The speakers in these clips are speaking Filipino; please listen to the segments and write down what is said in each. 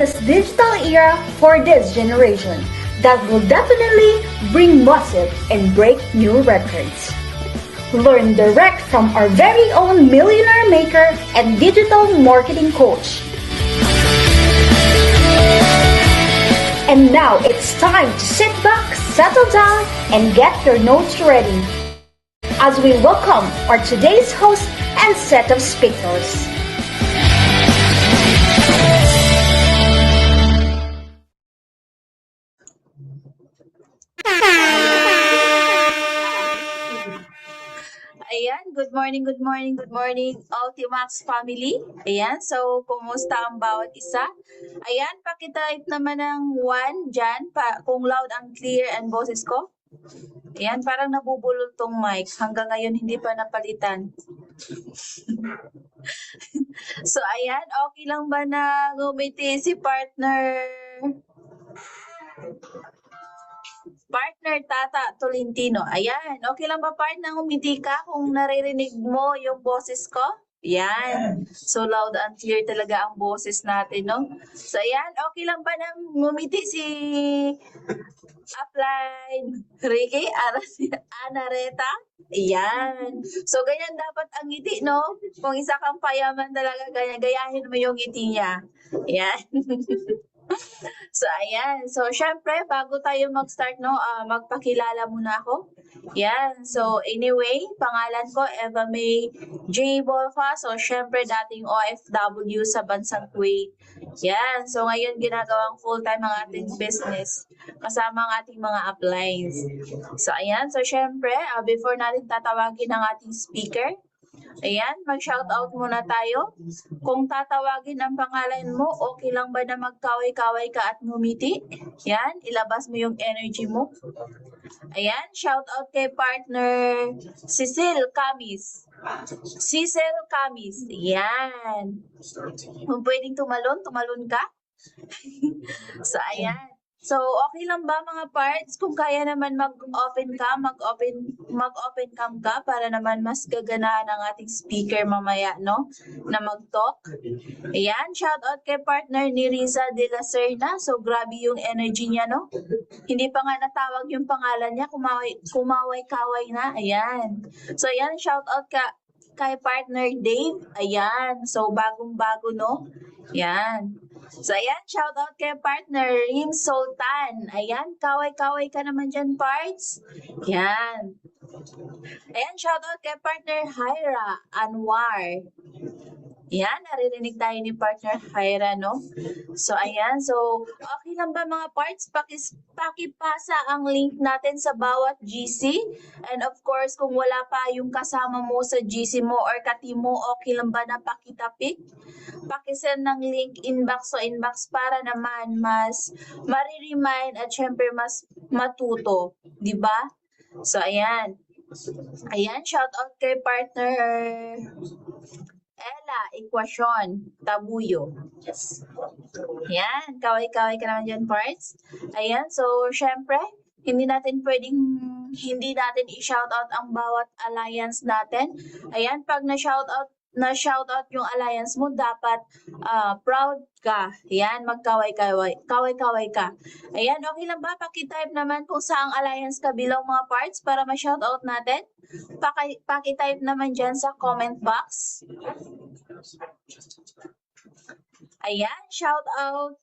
this digital era for this generation that will definitely bring massive and break new records. Learn direct from our very own millionaire maker and digital marketing coach. And now it's time to sit back, settle down, and get your notes ready as we welcome our today's host and set of speakers. Ayan, good morning, Ultimax family. Ayan, so kumusta ang bawat isa? Ayan, pakitype naman ng 1 dyan kung loud and clear ang boses ko. Ayan, parang nabubulol tong mic. Hanggang ngayon hindi pa napalitan. So ayan, okay lang ba na ngumiti si partner Tata Tolentino? Ayan, okay lang ba partner ngumiti ka kung naririnig mo yung boses ko? Yan. So loud and clear talaga ang boses natin, no? So ayan, okay lang ba nang ngumiti si Upline Ricky Anareta? Ayan. So ganyan dapat ang ngiti, no? Kung isa kang payaman talaga, ganyan, gayahin mo yung ngiti niya. Ayan. So, ayan. So, syempre, bago tayo mag-start, no, magpakilala muna ako. Yan. So, anyway, pangalan ko, Eva May J. Bolfa. So, syempre, dating OFW sa bansang Kuwait. Yan. So, ngayon, ginagawang full-time ang ating business kasama ang ating mga uplines. So, ayan. So, syempre, before natin tatawagin ang ating speaker, ayan, mag-shoutout muna tayo. Kung tatawagin ang pangalan mo, okay lang ba na magkaway-kaway ka at ngumiti? Yan, ilabas mo yung energy mo. Ayan, shoutout kay partner Cecil Camis. Yan. Kung pwedeng tumalon ka. So, ayan. So, okay lang ba mga parts? Kung kaya naman mag-open cam ka para naman mas gaganahan ang ating speaker mamaya, no? Na mag-talk. Ayan, shout out kay partner ni Riza de la Serna. So, grabe yung energy niya, no? Hindi pa nga natawag yung pangalan niya, kumaway-kaway na. Ayan. So, ayan, shout out kay partner Dave. Ayan. So, bagong-bago, no? Ayan. So, ayan, shout out kay partner Rim Sultan. Ayan, kaway-kaway ka naman dyan, parts. Ayan. Ayan, shout out kay partner Hyra Anwar. Yan, naririnig tayo ni partner Hyra, no? So, ayan. So, okay lang ba mga parts? Pakipasa ang link natin sa bawat GC. And of course, kung wala pa yung kasama mo sa GC mo or ka-team mo, okay lang ba na pakitapik? Pakisend ng link inbox para naman mas mariremind at syempre mas matuto. Diba? So, ayan. Ayan, shout out kay partner Ella, Equation, Tabuyo. Yes. Yan, kaway-kaway ka naman dyan, parts. Ayan, so, syempre, hindi natin i-shoutout ang bawat alliance natin. Ayan, pag na-shoutout yung alliance mo, dapat proud ka. Ayan, kaway-kaway ka. Ayan, okay lang ba? Pakitype naman kung saang alliance ka bilang mga parts para ma-shoutout natin. Pakitype naman dyan sa comment box. Ayan, shoutout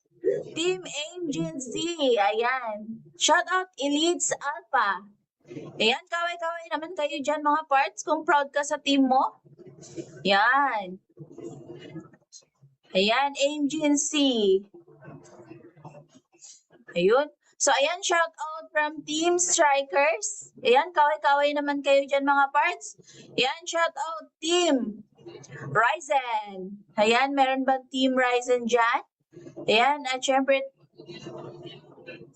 Team Agency. Ayan. Shoutout Elites Alpha. Ayan, kaway-kaway naman kayo dyan mga parts kung proud ka sa team mo. Yan. Ayan, agency. Ayun. So, ayan, shout out from Team Strikers. Ayan, kaway-kaway naman kayo dyan mga parts. Ayan, shout out Team Ryzen. Ayan, meron bang Team Ryzen dyan? Ayan, at syempre,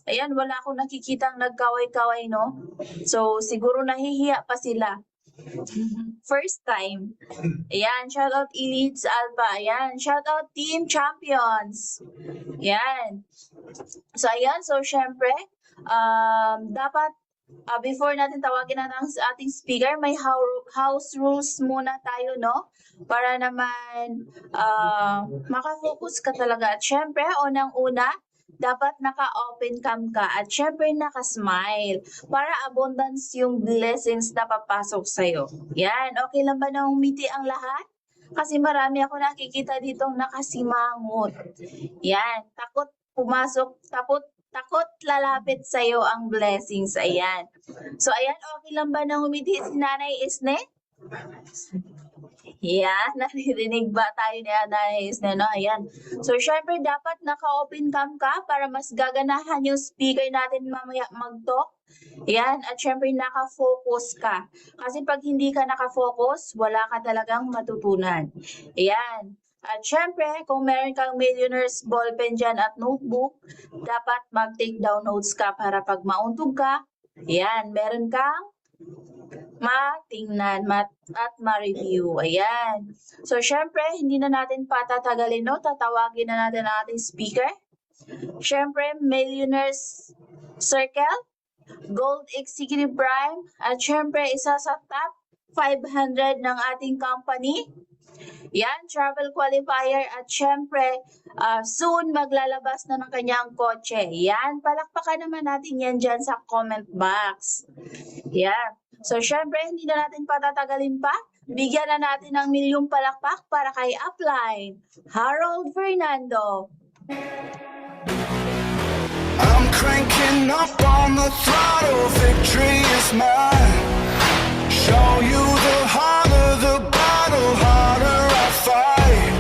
ayan, wala akong nakikitang nagkaway-kaway, no? So, siguro nahihiya pa sila. First time. Ayan, shoutout Elites Alpha. Ayan, shoutout Team Champions. Ayan. So, ayan. So, syempre, dapat before natin tawagin ang ating speaker, may house rules muna tayo, no? Para naman makafocus ka talaga. At syempre, unang-una, dapat naka-open cam ka at syempre naka-smile para abundance yung blessings na papasok sa'yo. Yan, okay lang ba na umiti ang lahat? Kasi marami ako nakikita dito nakasimangot. Yan, takot pumasok, takot lalapit sa'yo ang blessings. Ayan. So, ayan, okay lang ba na umiti si Nanay Isne? Yan, naririnig ba tayo ni Nanay Isne, no? Ayan. So, syempre, dapat naka-open cam ka para mas gaganahan yung speaker natin mamaya mag-talk. Yan, at syempre, naka-focus ka. Kasi pag hindi ka naka-focus, wala ka talagang matutunan. Ayan. At syempre, kung meron kang millionaire's ballpen dyan at notebook, dapat mag-take down notes ka para pag mauntog ka, yan, meron kang matingnan at ma-review. Ayan. So, syempre, hindi na natin patatagalin, no? Tatawagin na natin ang ating speaker. Syempre, Millionaires Circle, Gold Executive Prime, at syempre, isa sa top 500 ng ating company. Yan, travel qualifier at syempre, soon maglalabas na ng kanyang kotse. Yan, palakpakan naman natin yan dyan sa comment box. Yan. So, syempre, hindi na natin patatagalin pa. Bigyan na natin ng milyong palakpak para kay Upline, Harold Fernando. I'm cranking up on the throttle, victory is mine. Show you the harder the battle, harder I fight.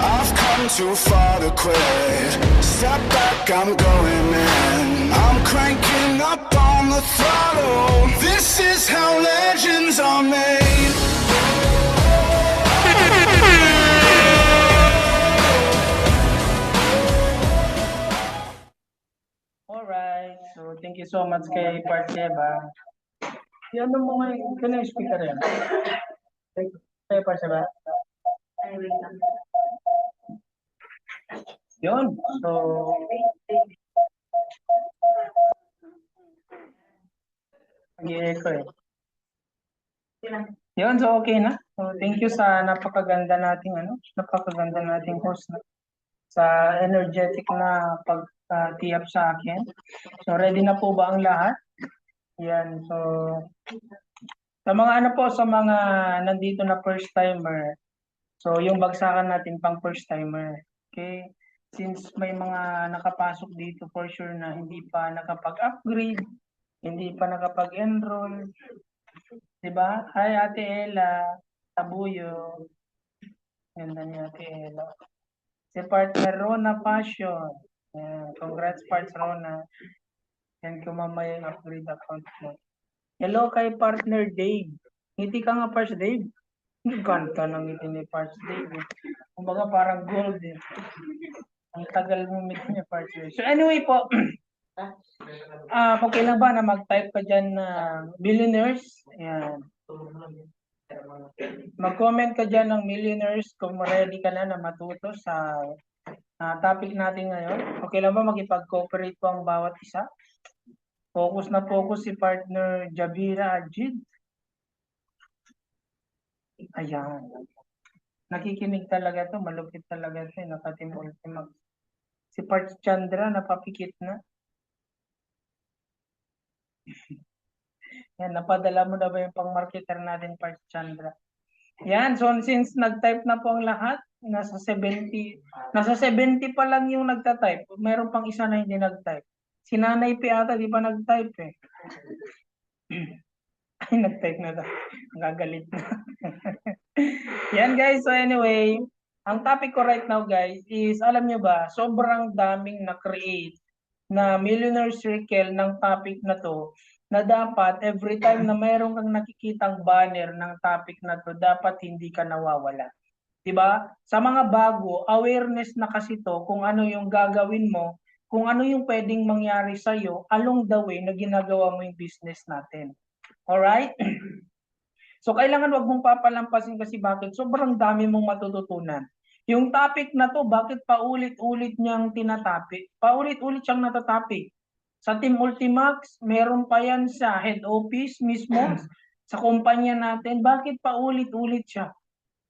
I've come too far to quit. Step back, I'm going in. I'm cranking up on the throttle. This is how legends are made. Alright, so thank you so much kay Parcheva. Yan mo ngayon, kanya yung speaker yan. Kay Parcheva. Yun, so nag-i-echo eh. Yun, so okay na. So thank you sa napakaganda nating host na sa energetic na pag-tiyap sa akin. So ready na po ba ang lahat? Yan, so sa mga sa mga nandito na first timer. So yung bagsakan natin pang first timer. Okay? Since may mga nakapasok dito for sure na hindi pa nakapag-upgrade, hindi pa nakapag-enroll. Diba? Hi Ate Ella, Tabuyo. Ganda ni Ate Ella. Si partner Rona Passion. Yan. Congrats parts Rona. Yan ko mamaya yung upgrade account mo. Hello kay partner Dave. Ngiti ka nga parts Dave. Ang ganda ng ngiti ni parts Dave. Kumbaga parang gold eh. Ang tagal mo ngiti ni parts Dave. So anyway po. Okay lang ba na mag-type ka dyan na billionaires? Yan. Mag-comment ka dyan ng millionaires kung ready ka na matuto sa topic natin ngayon. Okay lang ba makipag-cooperate po ang bawat isa? Focus na focus si partner Jabira Ajid. Ayan. Nakikinig talaga to, malupit talaga to. Nakatim ultima. Si Part Chandra napapikit na. Yan, napadala mo na ba yung pang-marketer natin, Part Chandra? Yan, so since nag-type na po ang lahat, nasa 70 pa lang yung nagta-type. Meron pang isa na hindi nag-type. Si Nanay P ata, di ba nag-type eh? Ay, nag-type na daw. Gagalit na. Yan guys, so anyway, ang topic ko right now guys is, alam nyo ba, sobrang daming na-create na millionaire circle ng topic na to, na dapat every time na mayroon kang nakikitang banner ng topic na to, dapat hindi ka nawawala. Diba? Sa mga bago, awareness na kasi to kung ano yung gagawin mo, kung ano yung pwedeng mangyari sa'yo along the way na ginagawa mo yung business natin. Alright? So, kailangan wag mong papalampasin kasi bakit? Sobrang dami mong matututunan. Yung topic na to, bakit paulit-ulit niyang tinatapik? Paulit-ulit siyang natatapik. Sa Team Ultimax, meron pa yan sa head office mismo, sa kumpanya natin. Bakit pa ulit-ulit siya?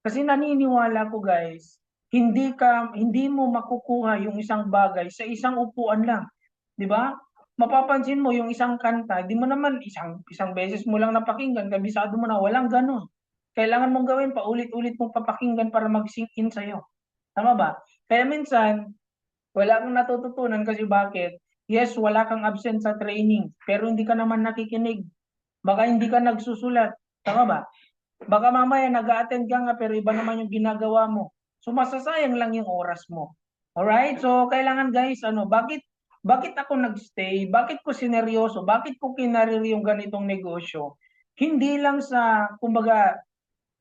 Kasi naniniwala ko guys, hindi mo makukuha yung isang bagay sa isang upuan lang. 'Di ba? Mapapansin mo yung isang kanta, di mo naman isang beses mo lang napakinggan, kabisado mo na, walang ganun. Kailangan mong gawin paulit-ulit mong papakinggan para mag-sink in sa'yo. Tama ba? Kaya minsan, wala kang natututunan kasi bakit? Yes, wala kang absent sa training, pero hindi ka naman nakikinig. Baka hindi ka nagsusulat. Tama ba? Baka mamaya nag-a-attend ka nga pero iba naman yung ginagawa mo. So masasayang lang yung oras mo. Alright? So kailangan guys, bakit ako nagstay? Bakit ko sineryoso? Bakit ko kinarili yung ganitong negosyo? Hindi lang sa, kumbaga,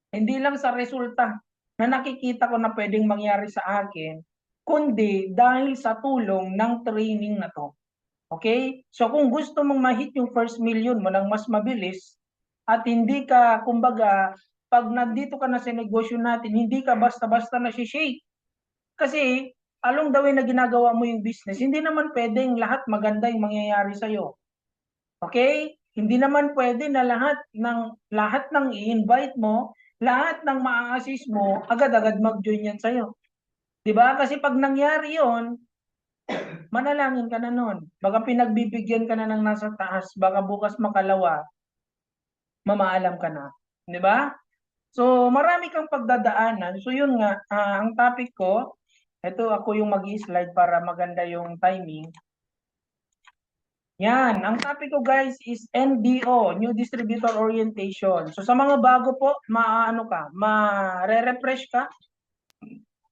hindi lang sa resulta na nakikita ko na pwedeng mangyari sa akin, kundi dahil sa tulong ng training na to. Okay? So kung gusto mong ma-hit yung first million mo nang mas mabilis at hindi ka, kumbaga, pag nandito ka na sa negosyo natin, hindi ka basta-basta na shake. Kasi along the way na ginagawa mo yung business, hindi naman pwedeng lahat maganda yung mangyayari sa'yo. Okay? Hindi naman pwede na lahat ng i-invite mo, lahat ng ma-assist mo, agad-agad mag-join yan sa'yo. 'Di ba? Kasi pag nangyari 'yon, manalangin ka na nun. Baka pinagbibigyan ka na ng nasa taas, baka bukas makalawa, mamaalam ka na. 'Di ba? So, marami kang pagdadaanan. So, yun nga, ang topic ko, ito ako yung mag-i-slide para maganda yung timing. Yan, ang topic ko guys is NDO, New Distributor Orientation. So, sa mga bago po, ma-refresh ka.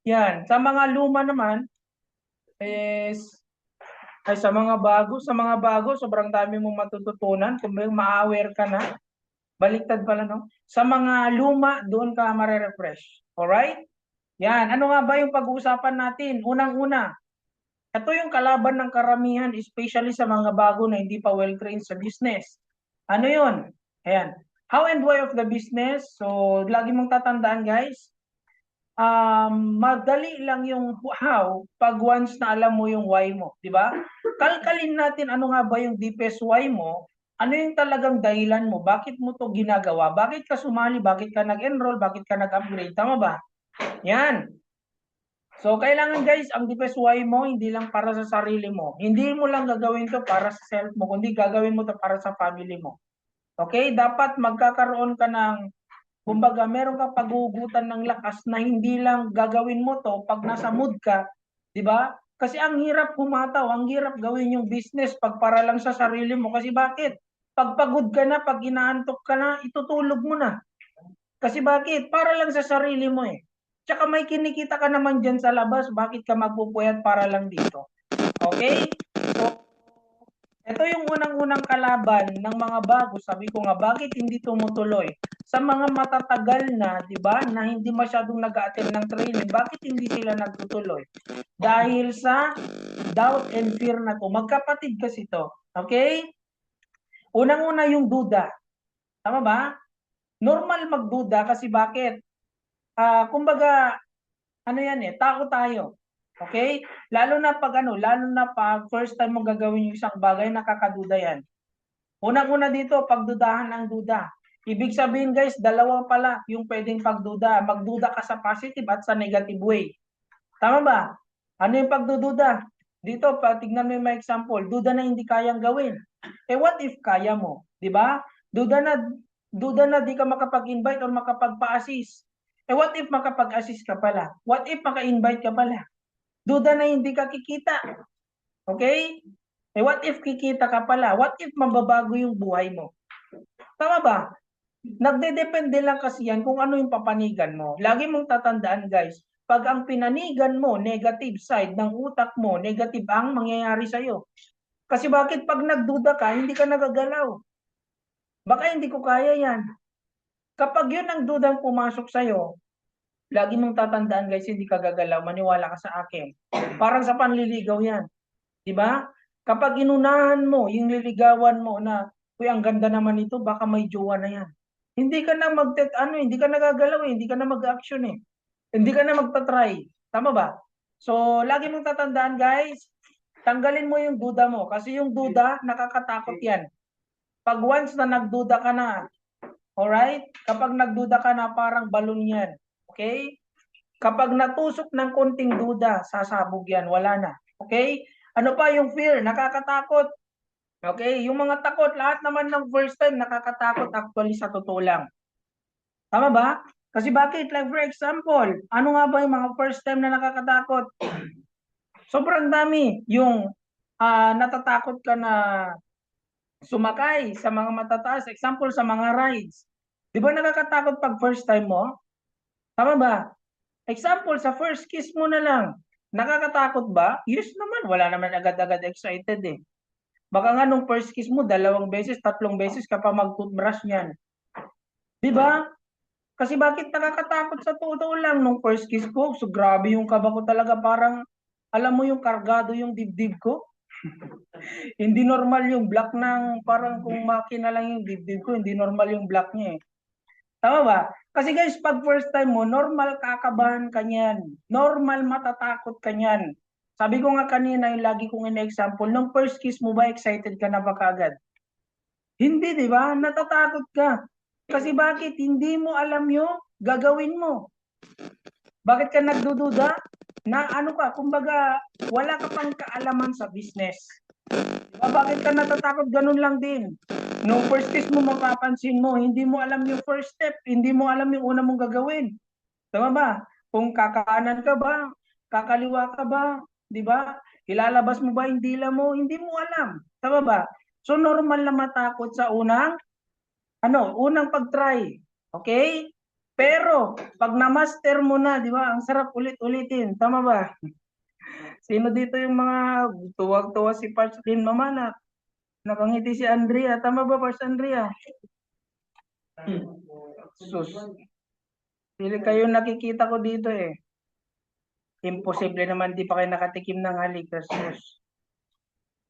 Yan, sa mga luma naman, sa mga bago, sobrang dami mong matututunan. Kung ma-aware ka na, baliktad pala, no? Sa mga luma, doon ka mare-refresh. Alright? Yan, ano nga ba yung pag-uusapan natin? Unang-una, ito yung kalaban ng karamihan, especially sa mga bago na hindi pa well-trained sa business. Ano yun? Ayan. How and why of the business? So, lagi mong tatandaan, guys. Madali lang yung how pag once na alam mo yung why mo, di ba? Kalkalin natin ano nga ba yung deepest why mo, ano yung talagang dahilan mo, bakit mo to ginagawa, bakit ka sumali, bakit ka nag-enroll, bakit ka nag-upgrade, tama ba? Yan. So, kailangan guys, ang deepest why mo, hindi lang para sa sarili mo. Hindi mo lang gagawin to para sa self mo, kundi gagawin mo to para sa family mo. Okay? Dapat magkakaroon ka ng, kumbaga, meron kang paghugutan ng lakas na hindi lang gagawin mo to pag nasa mood ka, di ba? Kasi ang hirap humataw, ang hirap gawin yung business pag para lang sa sarili mo. Kasi bakit? Pag pagod ka na, pag inaantok ka na, itutulog mo na. Kasi bakit? Para lang sa sarili mo eh. Tsaka may kinikita ka naman dyan sa labas, bakit ka magpupuyat para lang dito? Okay? So, ito yung unang-unang kalaban ng mga bago. Sabi ko nga, bakit hindi tumutuloy? Sa mga matatagal na, di ba, na hindi masyadong nag-attend ng training, bakit hindi sila nagtutuloy? Dahil sa doubt and fear na to. Magkapatid kasi to. Okay? Unang-una yung duda. Tama ba? Normal magduda kasi bakit? Kumbaga, ano yan eh, tao tayo. Okay? Lalo na pag first time mo gagawin yung isang bagay, nakakaduda yan. Unang-una dito, pagdudahan ng duda. Ibig sabihin guys, dalawa pala yung pwedeng pagduda. Magduda ka sa positive at sa negative way. Tama ba? Ano yung pagdududa? Dito, tignan mo yung mga example. Duda na hindi kayang gawin. Eh what if kaya mo? Diba? Duda na di ka makapag-invite or makapagpa-assist. Eh what if makapag-assist ka pala? What if maka-invite ka pala? Duda na hindi ka kikita. Okay? Eh what if kikita ka pala? What if mababago yung buhay mo? Tama ba? Nagdedepende lang kasi yan kung ano yung papanigan mo. Lagi mong tatandaan guys, pag ang pinanigan mo, negative side ng utak mo, negative ang mangyayari sa'yo. Kasi bakit pag nagduda ka, hindi ka nagagalaw? Baka hindi ko kaya yan. Kapag yun ang dudang pumasok sa'yo, lagi mong tatandaan guys, hindi ka gagalaw, maniwala ka sa akin. Parang sa panliligaw yan. Diba? Kapag inunahan mo, yung liligawan mo na, uy, ang ganda naman ito, baka may jowa na yan. Hindi ka na hindi ka nagagalaw eh, hindi ka na mag-action eh. Hindi ka na magta-try. Tama ba? So, lagi mong tatandaan guys, tanggalin mo yung duda mo. Kasi yung duda, nakakatakot yan. Pag once na nagduda ka na, alright? Kapag nagduda ka na, parang balon yan. Okay? Kapag natusok ng konting duda, sasabog yan. Wala na. Okay? Ano pa yung fear? Nakakatakot. Okay? Yung mga takot, lahat naman ng first time, nakakatakot actually sa totoo lang. Tama ba? Kasi bakit? Like for example, ano nga ba yung mga first time na nakakatakot? Sobrang dami. Yung natatakot ka na sumakay sa mga matataas. Example, sa mga rides. Di ba nakakatakot pag first time mo? Tama ba? Example, sa first kiss mo na lang. Nakakatakot ba? Yes naman. Wala naman agad-agad excited eh. Baka nga nung first kiss mo, 2 beses, 3 beses ka pa mag-toothbrush niyan. Di ba? Kasi bakit nakakatakot sa totoo lang nung first kiss ko? So grabe yung kaba ko talaga, parang alam mo yung kargado yung dibdib ko. Hindi normal yung black ng parang kung makina lang yung dibdib ko, hindi normal yung black niya eh. Tama ba? Kasi guys, pag first time mo, normal kakabahan ka niyan. Normal matatakot ka niyan. Sabi ko nga kanina, yung lagi kong ina-example, nung first kiss mo ba, excited ka na ba kaagad? Hindi, di ba? Natatakot ka. Kasi bakit? Hindi mo alam yung gagawin mo. Bakit ka nagdududa? Na ano ka, kumbaga, wala ka pang kaalaman sa business. Diba? Bakit ka natatakot? Ganun lang din. Nung first kiss mo, mapapansin mo, hindi mo alam yung first step, hindi mo alam yung una mong gagawin. Tama ba? Kung kakaanan ka ba, kakaliwa ka ba, di ba? Ilalabas mo ba yung dila mo, hindi mo alam. Tama ba? So normal na matakot sa unang pag-try. Okay? Pero, pag na-master mo na, di ba, ang sarap ulit-ulitin. Tama ba? Sino dito yung mga tuwag-tuwa si Parts din mamana? Nakangiti si Andrea. Tama ba, Parts Andrea? Sus. Pili kayo nakikita ko dito eh. Imposible naman di pa kayo nakatikim ng halik. Sus.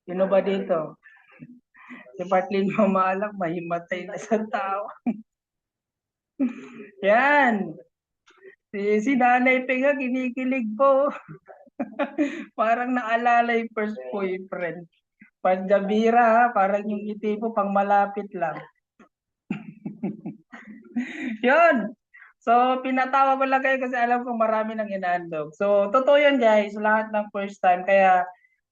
Sino ba dito? Si Partlin mamaalak, mahimatay na sa tao. Yan. Si Nanay Pega, kinikilig po. Parang naalala yung first boyfriend. Pagdabira ha, parang yung ngiti po pang malapit lang. Yun. So, pinatawa ko lang kayo kasi alam ko marami nang inaandog. So, totoo yun guys, lahat ng first time. Kaya,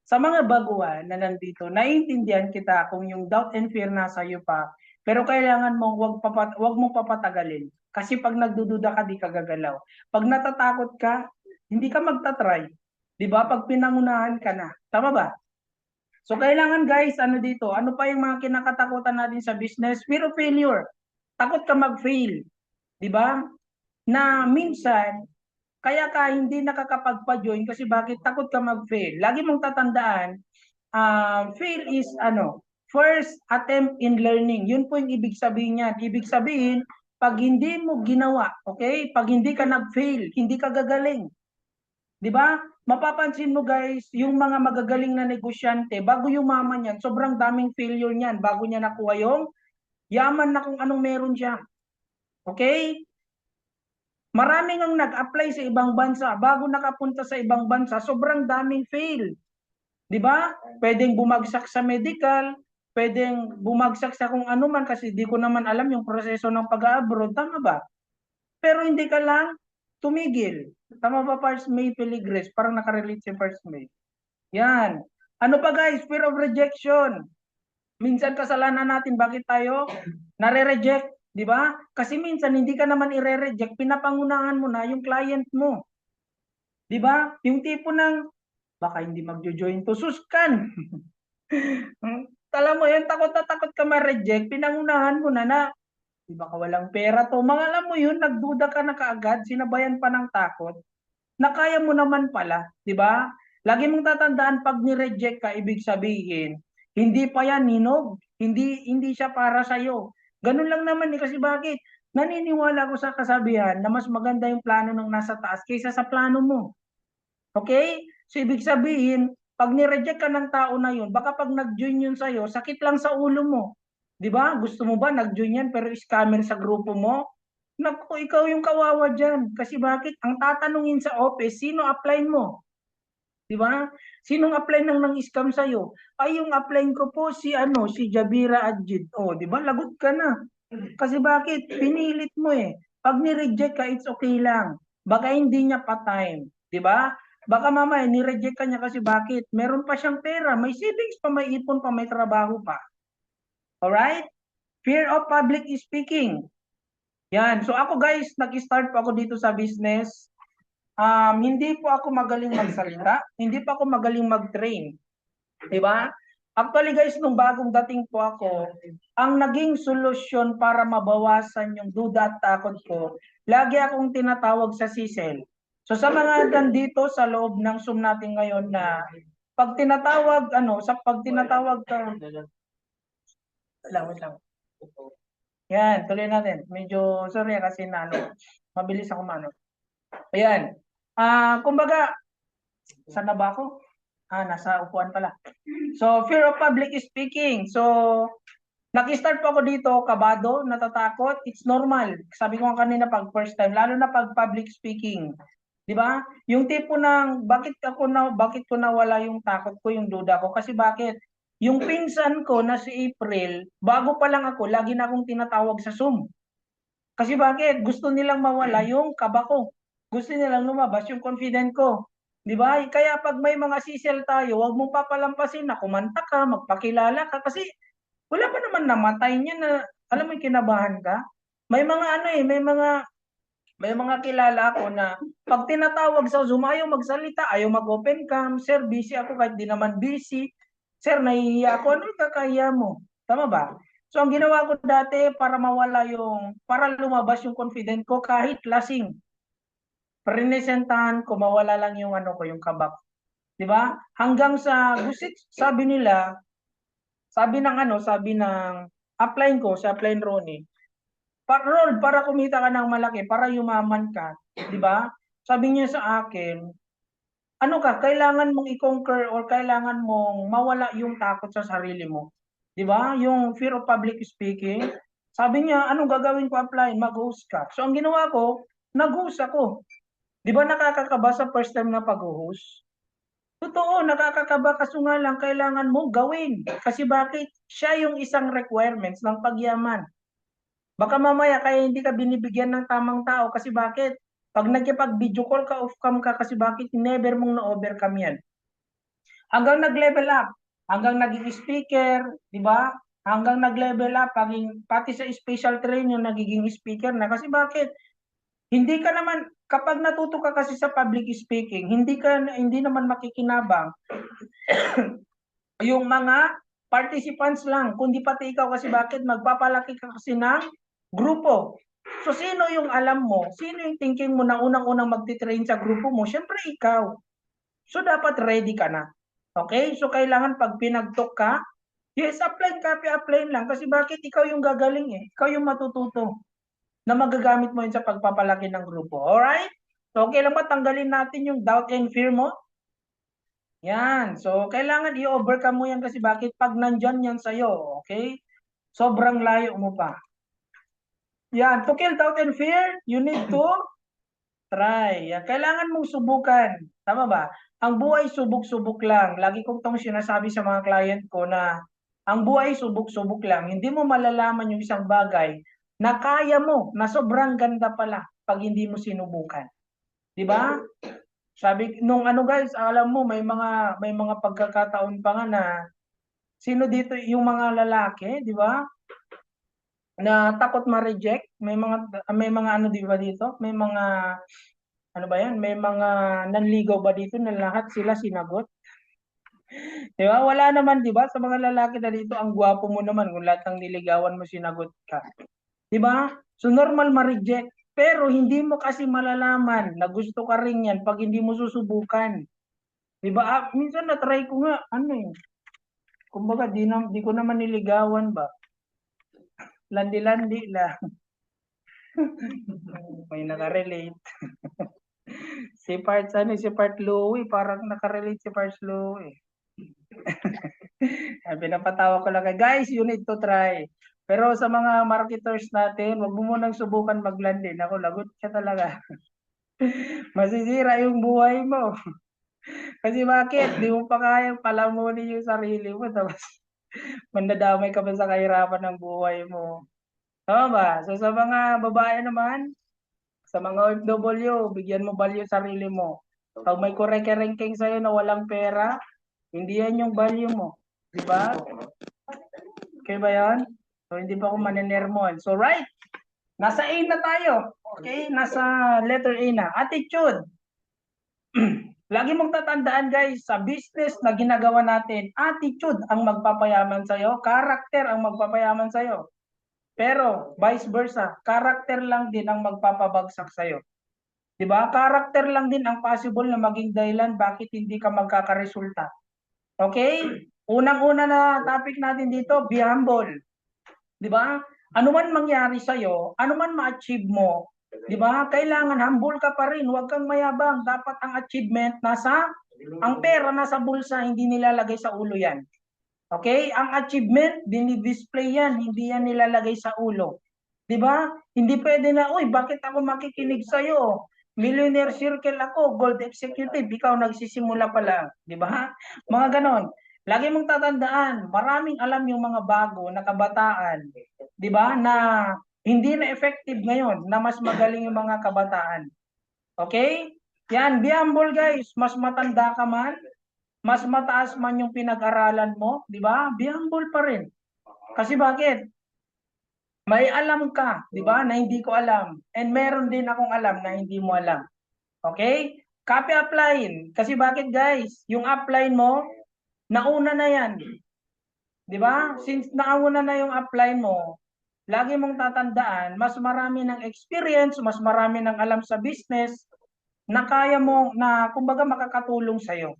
sa mga baguhan na nandito, naiintindihan kita kung yung doubt and fear nasa iyo pa. Pero kailangan mong wag mong papatagalin. Kasi pag nagdududa ka, di ka gagalaw. Pag natatakot ka, hindi ka magta-try. Di ba? Pag pinangunahan ka na. Tama ba? So, kailangan guys, ano dito? Ano pa yung mga kinakatakutan natin sa business? Fear of failure. Takot ka mag-fail. Di ba? Na minsan, kaya ka hindi nakakapagpa-join kasi bakit takot ka mag-fail. Lagi mong tatandaan, fail is first attempt in learning. Yun po yung ibig sabihin niyan. Ibig sabihin, pag hindi mo ginawa, okay? Pag hindi ka nag-fail, hindi ka gagaling. 'Di ba? Mapapansin mo guys, yung mga magagaling na negosyante, bago yumaman yan, sobrang daming failure niyan bago niya nakuha yung yaman na kung anong meron siya. Okay? Maraming ang nag-apply sa ibang bansa, bago nakapunta sa ibang bansa, sobrang daming fail. 'Di ba? Pwedeng bumagsak sa medical, pwedeng bumagsak sa kung ano man kasi di ko naman alam yung proseso ng pag-abroad, tama ba? Pero hindi ka lang tumigil. Tama ba, Pars May Peligres? Parang nakarelate si Pars May. Yan. Ano pa guys? Fear of rejection. Minsan kasalanan natin, bakit tayo nare-reject? Di ba? Kasi minsan hindi ka naman ire-reject, pinapangunahan mo na yung client mo. Di ba? Yung tipo ng, baka hindi magjo-join to, suskan. Alam mo yun, takot na takot ka ma-reject, pinangunahan mo na, di ba ka walang pera to? Mga alam mo yun, nagduda ka na kaagad, sinabayan pa ng takot, na kaya mo naman pala, di ba? Lagi mong tatandaan, pag ni-reject ka, ibig sabihin, hindi pa yan ninog, hindi siya para sa'yo. Ganun lang naman eh, kasi bakit? Naniniwala ko sa kasabihan na mas maganda yung plano ng nasa taas kaysa sa plano mo. Okay? So, ibig sabihin, pag ni-reject ka ng tao na yun, baka pag nag-join yun sa'yo, sakit lang sa ulo mo. Di ba? Gusto mo ba nag-join yan pero scammer sa grupo mo? Naku, ikaw yung kawawa dyan. Kasi bakit? Ang tatanungin sa office, sino apply mo? Di ba? Sinong apply ng scam sa'yo? Ay, yung apply ko po si Jabira Adjid. Oh, di ba? Lagot ka na. Kasi bakit? Pinilit mo eh. Pag ni-reject ka, it's okay lang. Baka hindi niya pa-time. Di ba? Baka mamaya, ni-reject ka niya kasi bakit? Meron pa siyang pera. May savings pa, may ipon pa, may trabaho pa. Alright? Fear of public speaking. Yan. So ako guys, nag-start po ako dito sa business. Hindi po ako magaling magsalita. Hindi pa ako magaling mag-train. Diba? Actually guys, nung bagong dating po ako, ang naging solusyon para mabawasan yung duda at takot ko, lagi akong tinatawag sa CISEL. So sa mga nandito sa loob ng Zoom natin ngayon na pag tinatawag, pag tinatawag ka, wait lang. Yan, tuloy natin. Medyo, sorry kasi mabilis ako Ayan. Kumbaga, saan na ba ako? Nasa upuan pala. So, fear of public speaking. So, nag-start po ako dito, kabado, natatakot. It's normal. Sabi ko nga kanina pag first time, lalo na pag public speaking. 'Di ba? Yung tipo ng bakit ko nawala yung takot ko, yung duda ko kasi bakit? Yung pinsan ko na si April, bago pa lang ako, lagi na akong tinatawag sa Zoom. Kasi bakit? Gusto nilang mawala yung kaba ko. Gusto nilang lumabas yung confident ko. 'Di ba? Kaya pag may mga sisel tayo, wag mong papalampasin na kumanta ka, magpakilala ka kasi wala pa naman namatay niya na alam mo kinabahan ka. May mga kilala ako na pag tinatawag sa Zoom, ayaw magsalita, ayaw mag-open cam. Sir, busy ako kahit di naman busy. Sir, nahihiya ako. Ano kakahiya mo? Tama ba? So, ang ginawa ko dati para lumabas yung confident ko kahit lasing. Presentahan ko, mawala lang yung yung kabak. Di ba? Hanggang sa, sabi ng upline ko, sa upline Ronnie, para kumita ka ng malaki, para yumaman ka, di ba? Sabi niya sa akin, kailangan mong i-conquer or kailangan mong mawala yung takot sa sarili mo. Di ba? Yung fear of public speaking. Sabi niya, anong gagawin ko apply? Mag-host ka. So, ang ginawa ko, nag-host ako. Di ba nakakakaba sa first time na pag-host? Totoo, nakakakaba kaso nga lang kailangan mo gawin. Kasi bakit? Siya yung isang requirements ng pagyaman. Baka mamaya kaya hindi ka binibigyan ng tamang tao kasi bakit? Pag nagkipag-video call ka, off-cam ka kasi bakit? Never mong na-overcome yan. Hanggang nag-level up, hanggang naging speaker, di ba? Hanggang nag-level up, pati sa special train yung nagiging speaker na. Kasi bakit? Hindi ka naman, kapag natuto ka kasi sa public speaking, hindi naman makikinabang yung mga participants lang, kundi pati ikaw kasi bakit? Magpapalaki ka kasi ng grupo. So, sino yung alam mo? Sino yung thinking mo na unang-unang magtitrain sa grupo mo? Siyempre, ikaw. So, dapat ready ka na. Okay? So, kailangan pag pinag-talk ka, yes, apply lang. Kasi bakit? Ikaw yung gagaling eh. Ikaw yung matututo na magagamit mo yun sa pagpapalaki ng grupo. Alright? So, okay lang ba tanggalin natin yung doubt and fear mo? Yan. So, kailangan i-overcome mo yan kasi bakit? Pag nandyan yan sa'yo, okay? Sobrang layo mo pa. Yan. To kill doubt and fear, you need to try. Yan. Kailangan mong subukan. Tama ba? Ang buhay subok-subok lang. Lagi kong itong sinasabi sa mga client ko na ang buhay subok-subok lang. Hindi mo malalaman yung isang bagay na kaya mo, na sobrang ganda pala pag hindi mo sinubukan. Di ba? Sabi nung guys, alam mo may mga pagkakataon pa nga na sino dito yung mga lalaki, di ba? Na takot ma-reject, may mga di ba dito? May mga ba yan? May mga nanligaw ba dito na lahat sila sinagot? Di ba? Wala naman, di ba? Sa mga lalaki na dito, ang gwapo mo naman kung lahat ng niligawan mo sinagot ka. Di ba? So normal ma-reject. Pero hindi mo kasi malalaman na gusto ka rin yan pag hindi mo susubukan. Di ba? Minsan na-try ko nga, kumbaga di ko naman niligawan ba. Landi-landi lang. May nakarelate. si Part Louie, parang nakarelate si Part Louie. Pinapatawa ko lang, guys, you need to try. Pero sa mga marketers natin, wag mo munang subukan mag-landin. Ako, lagot ka talaga. Masisira yung buhay mo. Kasi bakit? Di mo pa kayang palamunin yung sarili mo, tapos mandadamay ka pa sa kahirapan ng buhay mo. Tama ba? So sa mga babae naman, sa mga OFW, bigyan mo value sarili mo. Pag may kureke-rengking sa'yo na walang pera, hindi yan yung value mo. Di ba? Okay ba yan? So hindi pa ako maninermon. So right, nasa A na tayo. Okay? Nasa letter A na. Attitude. Lagi mong tatandaan guys, sa business na ginagawa natin, attitude ang magpapayaman sa'yo, character ang magpapayaman sa'yo. Pero vice versa, character lang din ang magpapabagsak sa'yo. 'Di ba? Character lang din ang possible na maging dahilan bakit hindi ka magkakaresulta. Okay? Unang-una na topic natin dito, be humble. 'Di ba? Ano man mangyari sa'yo, ano man ma-achieve mo, 'di ba? Kailangan humble ka pa rin, huwag kang mayabang. Dapat ang achievement ang pera nasa bulsa, hindi nilalagay sa ulo 'yan. Okay? Ang achievement, dinidisplay yan, hindi yan nilalagay sa ulo. Di ba? Hindi pwede na, uy, bakit ako makikinig sa'yo? Millionaire circle ako, gold executive, ikaw nagsisimula pa lang. Di ba? Mga ganon. Lagi mong tatandaan, maraming alam yung mga bago na kabataan, di ba, na hindi na effective ngayon, na mas magaling yung mga kabataan. Okay? Yan, be humble guys, mas matanda ka man, mas mataas man yung pinag-aralan mo, di ba? Be humble pa rin. Kasi bakit? May alam ka, di ba, na hindi ko alam. And meron din akong alam na hindi mo alam. Okay? Copy upline. Kasi bakit guys? Yung upline mo, nauna na yan. Di ba? Since nauna na yung upline mo, lagi mong tatandaan, mas marami ng experience, mas marami ng alam sa business, na kaya mo, na kumbaga makakatulong sa'yo.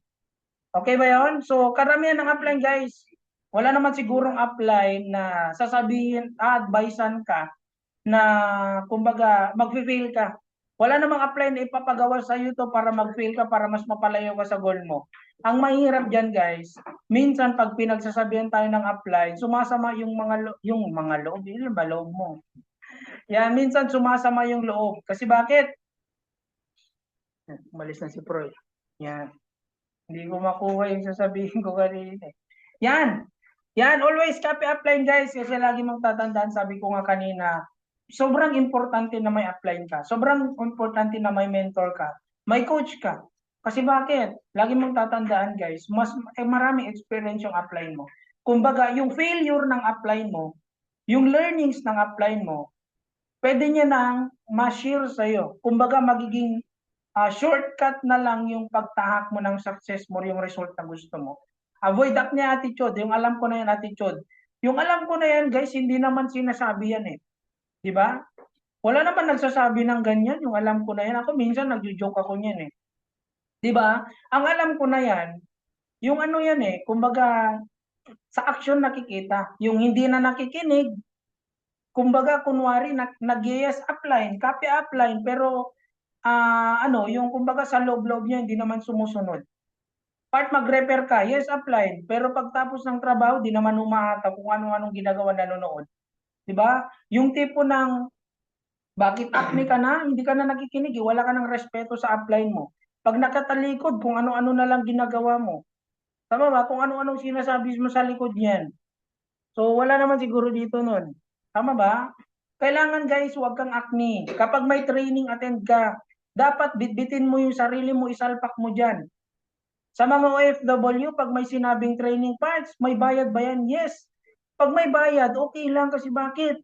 Okay ba yun? So, karamihan ng upline guys, wala naman sigurong upline na sasabihin, advisean ka na kumbaga mag-fail ka. Wala namang upline na ipapagawa sa iyo to para mag-fail ka, para mas mapalayo ka sa goal mo. Ang mahirap diyan guys, minsan pag pinagsasabihan tayo ng upline, sumasama yung mga loob, yun ba loob mo? Yan, minsan sumasama yung loob. Kasi bakit? Umalis na si Proy. Yan. Hindi ko makuha yung sasabihin ko kanina. Yan. Yan, always copy upline guys. Kasi lagi mong tatandaan, sabi ko nga kanina, sobrang importante na may upline ka. Sobrang importante na may mentor ka. May coach ka. Kasi bakit? Lagi mong tatandaan guys, maraming experience yung upline mo. Kumbaga, yung failure ng upline mo, yung learnings ng upline mo, pwede niya nang ma-share sa'yo. Kumbaga, magiging shortcut na lang yung pagtahak mo ng success mo, yung result na gusto mo. Avoid acne attitude. Yung alam ko na yan attitude. Yung alam ko na yan, guys, hindi naman sinasabi yan eh. Di ba? Wala naman nagsasabi ng ganyan. Yung alam ko na yan. Ako minsan nagjo-joke ako niyan eh. Di ba? Ang alam ko na yan, yung ano yan eh, kumbaga, sa action nakikita. Yung hindi na nakikinig, kumbaga, kunwari, nag-yes upline, copy upline, pero yung kumbaga sa loob-loob niya, hindi naman sumusunod. Part mag-repair ka, yes, upline. Pero pagtapos ng trabaho, di naman umahata kung ano-anong ginagawa nanonood. Diba? Yung tipo ng, bakit acne ka na? Hindi ka na nakikinig. Wala ka ng respeto sa upline mo. Pag nakatalikod, kung ano-ano na lang ginagawa mo. Tama ba? Kung ano-anong sinasabi mo sa likod niyan. So, wala naman siguro dito nun. Tama ba? Kailangan guys, huwag kang acne. Kapag may training, attend ka. Dapat bitbitin mo yung sarili mo, isalpak mo dyan. Sa mga OFW, pag may sinabing training parts, may bayad ba yan? Yes. Pag may bayad, okay lang kasi bakit?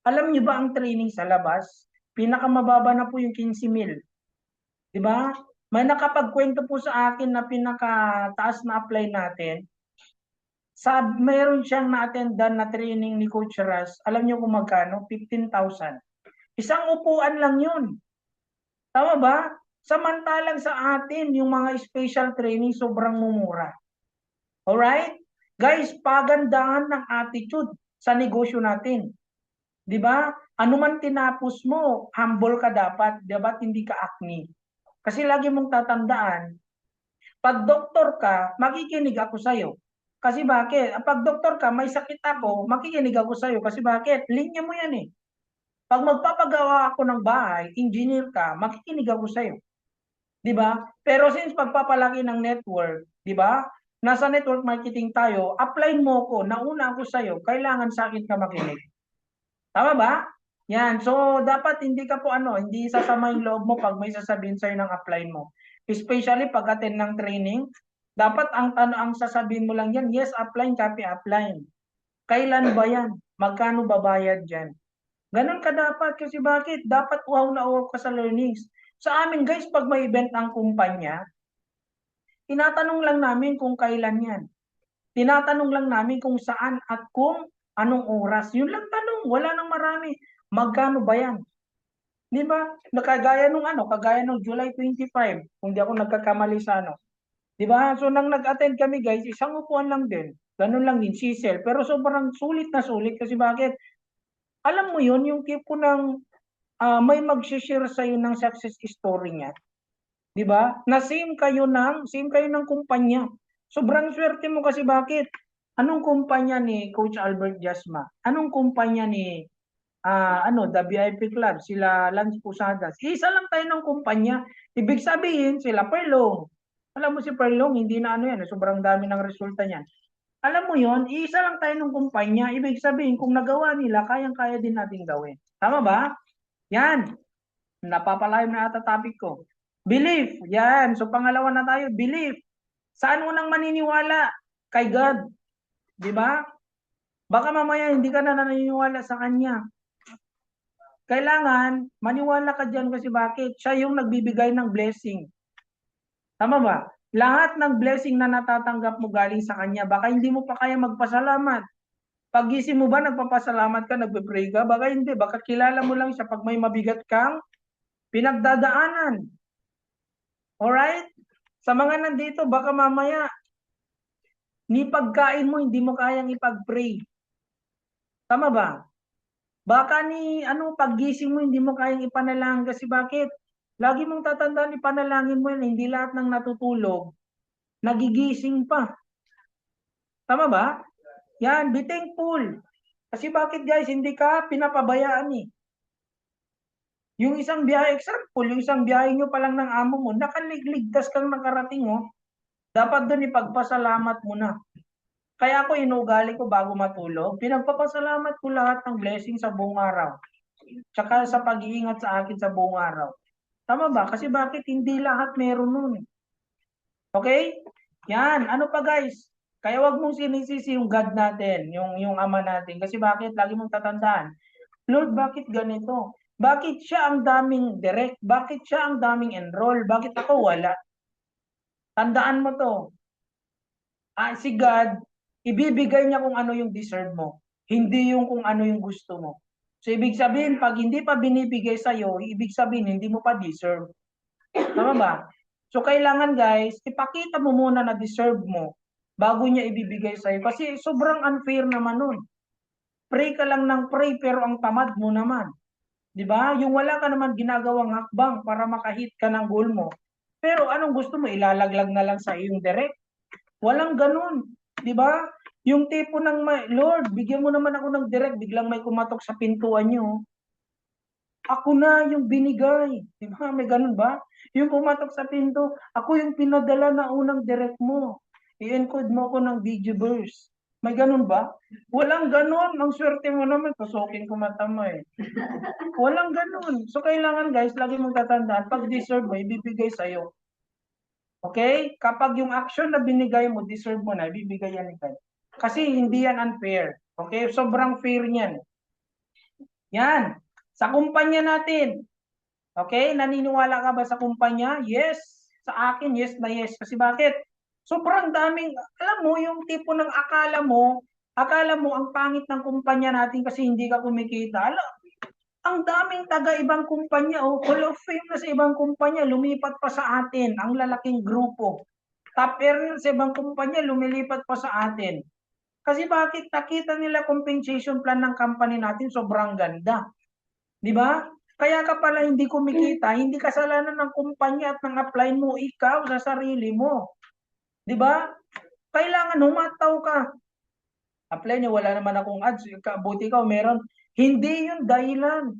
Alam niyo ba ang training sa labas? Pinakamababa na po yung 15,000. Diba? May nakapagkwento po sa akin na pinakataas na apply natin. Mayroon siyang na-attendan na training ni Coach Ras. Alam niyo kung magkano? 15,000. Isang upuan lang yun. Tama ba? Samantalang sa atin, yung mga special training sobrang mumura. Alright? Guys, pagandahan ng attitude sa negosyo natin. Di ba? Ano man tinapos mo, humble ka dapat. Dapat hindi ka acne. Kasi lagi mong tatandaan, pag doktor ka, makikinig ako sa'yo. Kasi bakit? Pag doktor ka, may sakit ako, makikinig ako sa'yo. Kasi bakit? Linya mo yan eh. Pag magpapagawa ako ng bahay, engineer ka, makikinig ako sa'yo. 'Di ba? Pero since pagpapalaki ng network, 'di ba? Nasa network marketing tayo, apply mo ko, nauna ako sa iyo, kailangan sa akin ka makinig. Tama ba? Yan. So, dapat hindi ka po hindi sasama yung loob mo pag may sasabihin sa'yo ng apply mo. Especially pag attend ng training, dapat ang sasabihin mo lang yan, yes, apply, copy, apply. Kailan ba yan? Magkano babayad dyan? Ganun ka dapat kasi bakit? Dapat uhaw na uhaw ka sa learnings. Sa amin guys, pag may event ang kumpanya, tinatanong lang namin kung kailan yan. Tinatanong lang namin kung saan at kung anong oras. Yun lang tanong, wala nang marami. Magkano ba yan? Di ba? Kagaya nung July 25, kung di ako nagkakamali sa Di ba? So nang nag-attend kami guys, isang upuan lang din. Ganun lang din, sisel. Pero sobrang sulit na sulit kasi bakit? Alam mo yun, yung tipo ng may mag-share sa'yo ng success story niya. Di ba? Na same kayo ng kumpanya. Sobrang swerte mo kasi bakit? Anong kumpanya ni Coach Albert Jasma? Anong kumpanya ni The VIP Club, sila Lance Posadas? Isa lang tayo ng kumpanya. Ibig sabihin, sila Perlong. Alam mo si Perlong, hindi na yan, sobrang dami ng resulta niyan. Alam mo yon, isa lang tayo ng kumpanya. Ibig sabihin, kung nagawa nila, kayang-kaya din natin gawin. Tama ba? Yan. Napapalayo na ata topic ko. Belief. Yan. So pangalawa na tayo, belief. Saan mo nang maniniwala? Kay God. Di ba? Baka mamaya hindi ka na naniniwala sa Kanya. Kailangan, maniwala ka dyan kasi bakit? Siya yung nagbibigay ng blessing. Tama ba? Lahat ng blessing na natatanggap mo galing sa Kanya, baka hindi mo pa kaya magpasalamat. Paggising mo ba, nagpapasalamat ka, nagpe-pray ka? Baka hindi, baka kilala mo lang siya pag may mabigat kang pinagdadaanan. Alright? Sa mga nandito, baka mamaya, ni pagkain mo, hindi mo kayang ipag-pray. Tama ba? Baka paggising mo, hindi mo kayang ipanalangin kasi bakit? Lagi mong tatandaan, ipanalangin mo yan, hindi lahat ng natutulog, nagigising pa. Tama ba? Yan, be thankful. Kasi bakit guys, hindi ka pinapabayaan eh. Yung isang biyahe, example, yung isang biyahe nyo pa lang ng amo mo, nakaligtas kang nakarating mo, dapat doon ipagpasalamat mo na. Kaya ako inuugali ko bago matulog, pinagpapasalamat ko lahat ng blessing sa buong araw. Tsaka sa pag-iingat sa akin sa buong araw. Tama ba? Kasi bakit hindi lahat meron nun? Okay? Yan. Ano pa guys? Kaya wag mong sinisisi yung God natin, yung Ama natin. Kasi bakit? Lagi mong tatandaan. Lord, bakit ganito? Bakit siya ang daming direct? Bakit siya ang daming enroll? Bakit ako wala? Tandaan mo to. Si God, ibibigay niya kung ano yung deserve mo. Hindi yung kung ano yung gusto mo. So, ibig sabihin, pag hindi pa binibigay sa'yo, ibig sabihin, hindi mo pa deserve. Tama ba? So, kailangan guys, ipakita mo muna na deserve mo bago niya ibibigay sa'yo. Kasi sobrang unfair naman nun. Pray ka lang ng pray, pero ang tamad mo naman. Diba? Yung wala ka naman ginagawang hakbang para makahit ka ng goal mo. Pero anong gusto mo? Ilalaglag na lang sa iyong direct? Walang ganun. Diba? Yung tipo ng, Lord, bigyan mo naman ako ng direct, biglang may kumatok sa pintuan nyo. Ako na yung binigay. Diba? May ganun ba? Yung kumatok sa pinto, ako yung pinadala na unang direct mo. I-encode mo ko ng Digiverse. May ganun ba? Walang ganun. Ang swerte mo naman, pasukin ko mata mo eh. Walang ganun. So kailangan guys, lagi mong tatandaan, pag deserve mo, ibibigay sa'yo. Okay? Kapag yung action na binigay mo, deserve mo na, ibibigay yan ni God. Kasi hindi yan unfair. Okay? Sobrang fair niyan. Yan. Sa kumpanya natin. Okay? Naniniwala ka ba sa kumpanya? Yes. Sa akin, yes na yes. Kasi bakit? Sobrang daming, alam mo, yung tipo ng akala mo ang pangit ng kumpanya natin kasi hindi ka kumikita. Alam, ang daming taga-ibang kumpanya, Hall of Fame na sa ibang kumpanya, lumipat pa sa atin, ang lalaking grupo. Top earner sa ibang kumpanya, lumilipat pa sa atin. Kasi bakit? Nakita nila compensation plan ng company natin, sobrang ganda. Di ba? Kaya ka pala hindi kumikita, hindi kasalanan ng kumpanya at ng apply mo, ikaw sa sarili mo. Di ba? Kailangan humataw ka. Apply niya, wala naman akong ads, buti ka meron. Hindi yun dahilan.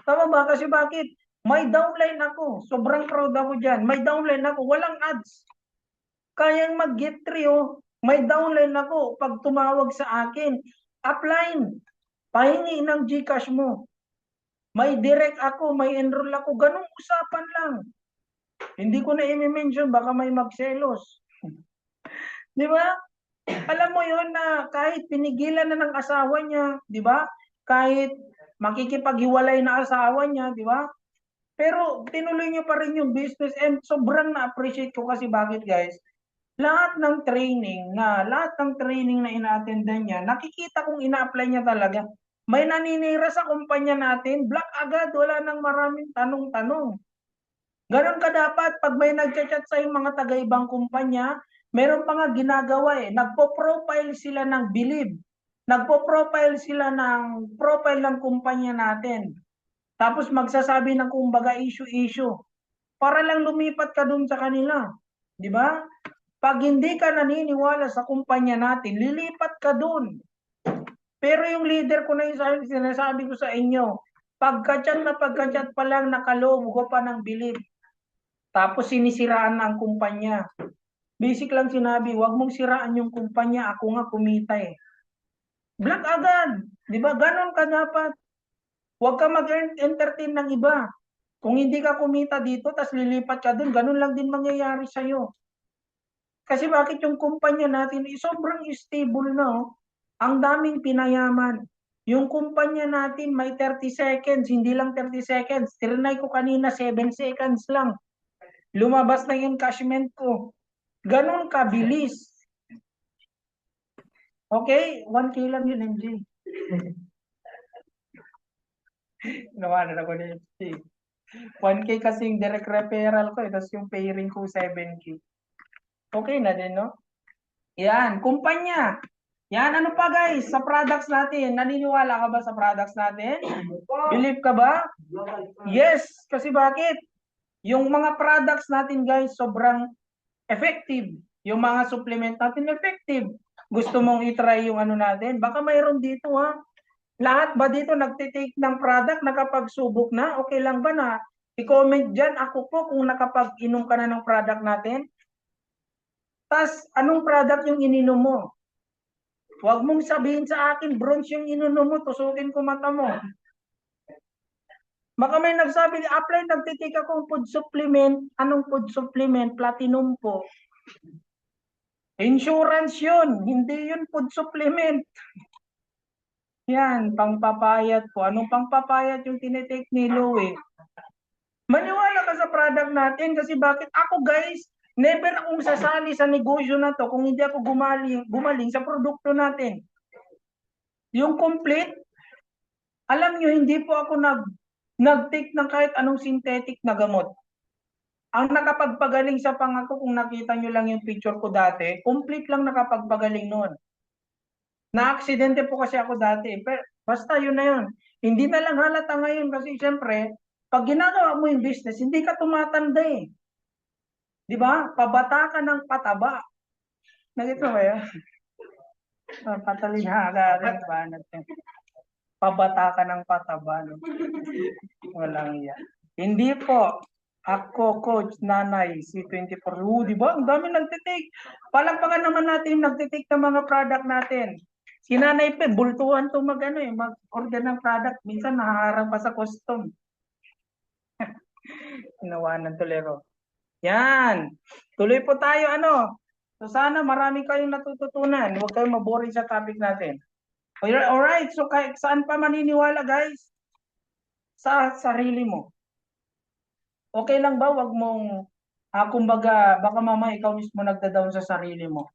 Tama ba? Kasi bakit? May downline ako. Sobrang proud ako dyan. May downline ako. Walang ads. Kayang mag-get trio. May downline ako. Pag tumawag sa akin, upline. Pahingi ng GCash mo. May direct ako. May enroll ako. Ganong usapan lang. Hindi ko na i-mention. Baka may magselos. Di ba? Alam mo yon na kahit pinigilan na ng asawa niya, di ba? Kahit makikipaghiwalay na asawa niya, di ba? Pero tinuloy niyo pa rin yung business and sobrang na-appreciate ko kasi bakit guys? Lahat ng training na ina-attendan niya, nakikita kong ina-apply niya talaga. May naninira sa kumpanya natin, black agad, wala nang maraming tanong-tanong. Ganon ka dapat pag may nagchat-chat sa yung mga taga-ibang kumpanya, meron pa nga ginagawa nagpo-profile sila ng Believe. Nagpo-profile sila ng profile ng kumpanya natin. Tapos magsasabi ng kumbaga issue para lang lumipat ka dun sa kanila. Di ba? Pag hindi ka naniniwala sa kumpanya natin, lilipat ka dun. Pero yung leader ko na yung sinasabi ko sa inyo, pagka-chat pa lang nakalogo pa ng Believe. Tapos sinisiraan na ang kumpanya. Basic lang sinabi, wag mong siraan yung kumpanya, ako nga kumita Black agad. Di ba? Ganon ka dapat. Huwag ka mag-entertain ng iba. Kung hindi ka kumita dito, tas lilipat ka dun, ganun lang din mangyayari sa'yo. Kasi bakit yung kumpanya natin, sobrang stable na. Ang daming pinayaman. Yung kumpanya natin may 30 seconds, hindi lang 30 seconds. Tirinay ko kanina, 7 seconds lang. Lumabas na yung encashment ko. Ganun kabilis. Okay? 1K lang yun, MJ. Nawanan ako ni FT. 1K kasi yung direct referral ko, tapos yung pay ring ko 7K. Okay na din, no? Yan, kumpanya. Yan, ano pa guys, sa products natin, naniniwala ka ba sa products natin? Believe ka ba? Yes, kasi bakit? Yung mga products natin guys, sobrang effective. Yung mga supplement natin, effective. Gusto mong itry yung ano natin? Baka mayroon dito ha. Lahat ba dito nagtitake ng product, nakapagsubok na? Okay lang ba na? I-comment dyan, ako po kung nakapag-inom ka na ng product natin. Tas, anong product yung ininom mo? Huwag mong sabihin sa akin, bronze yung ininom mo, tusukin ko mata mo. Baka may nagsabi, apply, nagtitake akong food supplement. Anong food supplement? Platinum po. Insurance yun, hindi yun food supplement. Yan, pangpapayat po. Anong pangpapayat yung tinitake ni Louie? Maniwala ka sa product natin kasi bakit ako guys, never akong sasali sa negosyo na to kung hindi ako gumaling sa produkto natin. Yung complete, alam nyo, hindi po ako nag-take ng kahit anong synthetic na gamot. Ang nakapagpagaling sa pangako, kung nakita nyo lang yung picture ko dati, complete lang nakapagpagaling noon. Na-aksidente po kasi ako dati. Pero basta yun na yun. Hindi na lang halata ngayon kasi siyempre, pag ginagawa mo yung business, hindi ka tumatanda Di ba? Pabata ka ng pataba. Nagito ba yun? Patalinaga rin ba natin? Pabata ka ng pataba. No? Walang yan. Hindi po. Ako, Coach Nanay, C24. Di ba? Ang dami nagtitake. Palagpakan naman natin yung nagtitake ng mga product natin. Si Nanay Pe, bultuhan to mag-order ng product. Minsan nahaharang pa sa custom. Inawanan tulero. Yan. Tuloy po tayo, So sana marami kayong natututunan. Huwag kayong maboring sa topic natin. Alright, so saan pa maniniwala guys? Sa sarili mo. Okay lang ba? Huwag mong, kumbaga, baka mama ikaw mismo nagda-down sa sarili mo.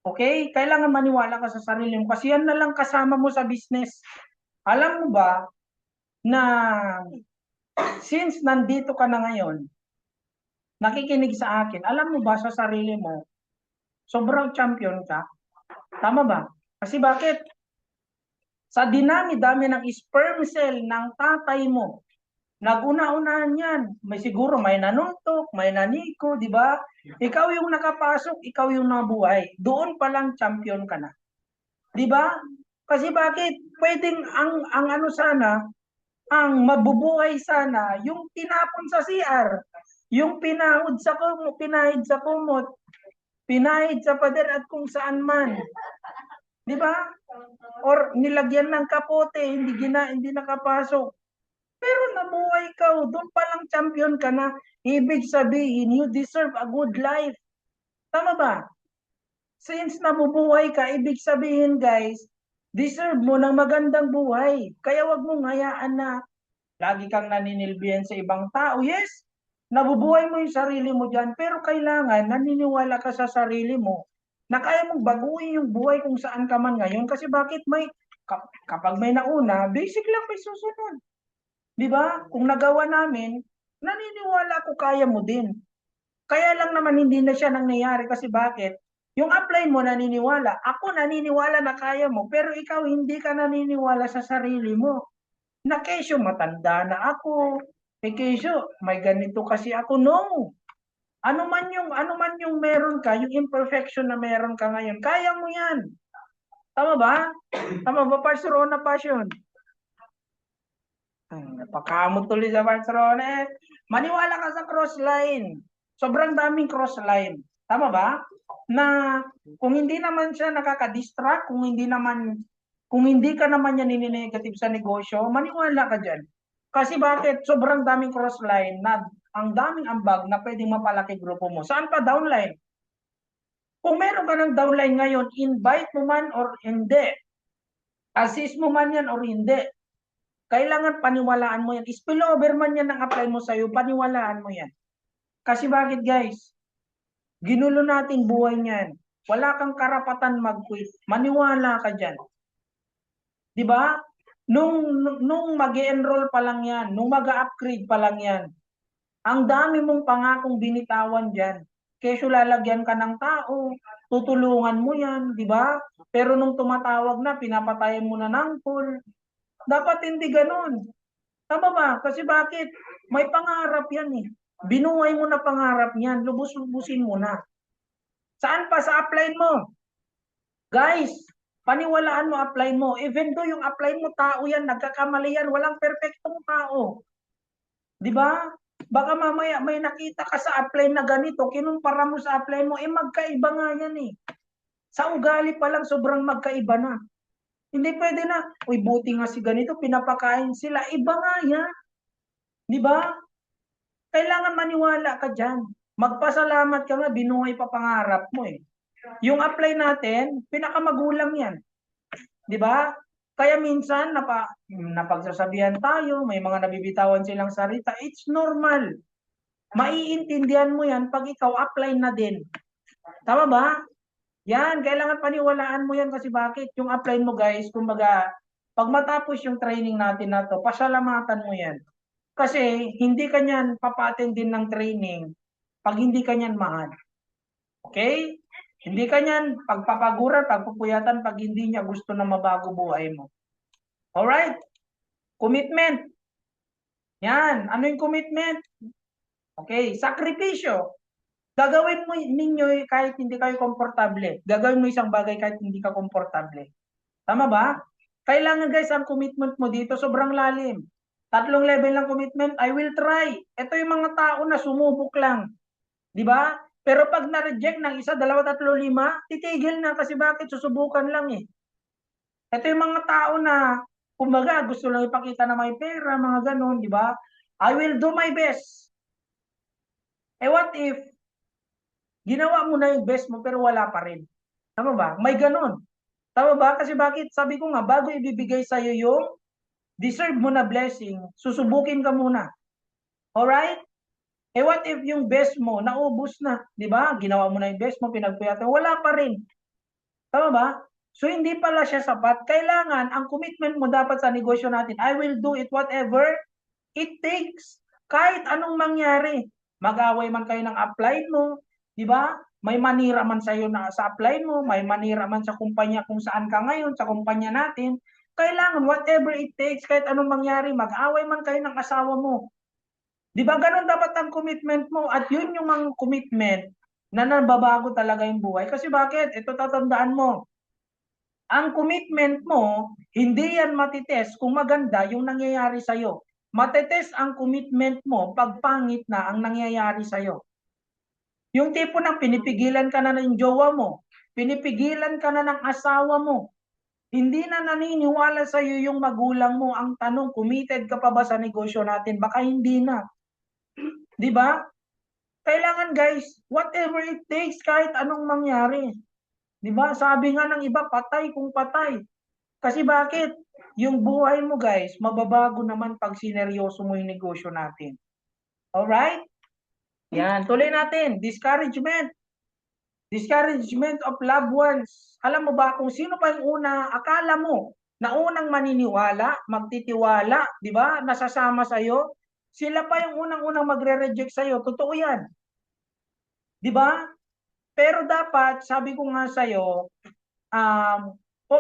Okay? Kailangan maniwala ka sa sarili mo kasi yan na lang kasama mo sa business. Alam mo ba na since nandito ka na ngayon, nakikinig sa akin, alam mo ba sa sarili mo, sobrang champion ka? Tama ba? Kasi bakit? Sa dinami-dami ng sperm cell ng tatay mo, nag-una-unahan yan. Siguro may nanuntok, may naniko, di ba? Ikaw yung nakapasok, ikaw yung nabuhay. Doon pa lang champion ka na. Di ba? Kasi bakit? Pwedeng ang ano sana, ang mabubuhay sana yung tinapon sa CR, yung pinahid sa kumot, pinahid sa pader at kung saan man. Di ba? Or nilagyan ng kapote, hindi nakapasok. Pero nabuhay ka, doon pa lang champion ka na. Ibig sabihin, you deserve a good life. Tama ba? Since nabubuhay ka, ibig sabihin guys, deserve mo ng magandang buhay. Kaya wag mong hayaan na lagi kang naninilbihan sa ibang tao. Yes, nabubuhay mo yung sarili mo dyan, pero kailangan naniniwala ka sa sarili mo na kaya mong baguhin yung buhay kung saan ka man ngayon. Kasi bakit kapag may nauna, basic lang may susunod. Di ba? Kung nagawa namin, naniniwala ko kaya mo din. Kaya lang naman hindi na siya nangyayari kasi bakit? Yung apply mo naniniwala, ako naniniwala na kaya mo, pero ikaw hindi ka naniniwala sa sarili mo. Na kesyo matanda na ako, kesyo may ganito kasi ako, no. Ano man yung meron ka, yung imperfection na meron ka ngayon, kaya mo yan. Tama ba? Tama ba, Barcelona Passion? Napakamot tuloy sa Barcelona. Maniwala ka sa crossline. Sobrang daming crossline. Tama ba? Na kung hindi naman siya nakaka-distract, kung hindi ka naman yan nini-negative sa negosyo, maniwala ka dyan. Kasi bakit? Sobrang daming crossline na ang daming ambag na pwedeng mapalaki grupo mo. Saan pa downline? Kung meron ka ng downline ngayon, invite mo man or hindi. Assist mo man yan or hindi. Kailangan paniwalaan mo yan. Spillover man yan ang apply mo sa'yo, paniwalaan mo yan. Kasi bakit guys? Ginulo nating buhay niyan. Wala kang karapatan mag-quit. Maniwala ka dyan. Di ba? Nung mag-enroll pa lang yan, nung mag-upgrade pa lang yan, ang dami mong pangakong binitawan dyan. Kesyo lalagyan ka ng tao, tutulungan mo yan, di ba? Pero nung tumatawag na, pinapatayin mo na ng pool. Dapat hindi ganun. Tama ba? Kasi bakit? May pangarap yan eh. Binuhay mo na pangarap niyan, lubos-lubusin mo na. Saan pa sa upline mo? Guys, paniwalaan mo, apply mo. Even though yung apply mo, tao yan, nagkakamali yan, walang perfectong tao. Di ba? Baka mamaya may nakita ka sa apply na ganito, kinumpara mo sa apply mo, magkaiba nga yan eh. Sa ugali pa lang, sobrang magkaiba na. Hindi pwede na, uy, buti nga si ganito, pinapakain sila. Iba nga yan. Di ba? Kailangan maniwala ka dyan. Magpasalamat ka nga, binuhay pa pangarap mo eh. Yung apply natin, pinakamagulang yan. Di ba? Kaya minsan, napagsasabihan tayo, may mga nabibitawan silang salita, it's normal. Maiintindihan mo yan pag ikaw apply na din. Tama ba? Yan, kailangan paniwalaan mo yan kasi bakit? Yung apply mo guys, kumbaga, pag matapos yung training natin na to, pasalamatan mo yan. Kasi hindi ka niyan papatin din ng training pag hindi ka niyan mahal. Okay? Hindi ka niyan pagpapaguran, pagpupuyatan pag hindi niya gusto na mabago buhay mo. Alright? Commitment. Yan. Ano yung commitment? Okay. Sakripisyo. Gagawin mo ninyo kahit hindi kayo komportable. Gagawin mo isang bagay kahit hindi ka komportable. Tama ba? Kailangan guys, ang commitment mo dito sobrang lalim. 3 level ng commitment, I will try. Ito yung mga tao na sumubok lang. Di ba? Pero pag na-reject ng 1, 2, 3, 5, titigil na kasi bakit? Susubukan lang eh. Ito yung mga tao na, kumbaga, gusto lang ipakita na may pera, mga ganon, di ba? I will do my best. Eh what if, ginawa mo na yung best mo pero wala pa rin? Tama ba? May ganon. Tama ba? Kasi bakit? Sabi ko nga, bago ibibigay sa'yo yung deserve mo na blessing, susubukin ka muna. Alright? Eh what if yung best mo, naubos na, di ba? Ginawa mo na yung best mo, pinagpuyatan, wala pa rin. Tama ba? So hindi pala siya sapat. Kailangan, ang commitment mo dapat sa negosyo natin, I will do it whatever it takes. Kahit anong mangyari. Mag-away man kayo ng apply mo, di ba? May manira man sa'yo na sa apply mo, may manira man sa kumpanya kung saan ka ngayon, sa kumpanya natin, kailangan, whatever it takes, kahit anong mangyari, mag-away man kayo ng asawa mo. Di ba ganun dapat ang commitment mo? At yun yung mga commitment na nababago talaga yung buhay. Kasi bakit? Ito tatandaan mo. Ang commitment mo, hindi yan matitest kung maganda yung nangyayari sa'yo. Matitest ang commitment mo pag pangit na ang nangyayari sa'yo. Yung tipo ng pinipigilan ka na ng jowa mo, pinipigilan ka na ng asawa mo, hindi na naniniwala sa iyo yung magulang mo. Ang tanong, committed ka pa ba sa negosyo natin? Baka hindi na. 'Di ba? Kailangan guys, whatever it takes, kahit anong mangyari. 'Di ba? Sabi nga ng iba, patay kung patay. Kasi bakit? Yung buhay mo guys, mababago naman pag sineryoso mo yung negosyo natin. Alright? Yan, tuloy natin. Discouragement. Discouragement of loved ones. Alam mo ba kung sino pa yung una, akala mo na unang maniniwala, magtitiwala, di ba, nasasama sa'yo, sila pa yung unang-unang magre-reject sa'yo. Totoo yan. Di ba? Pero dapat, sabi ko nga sa'yo,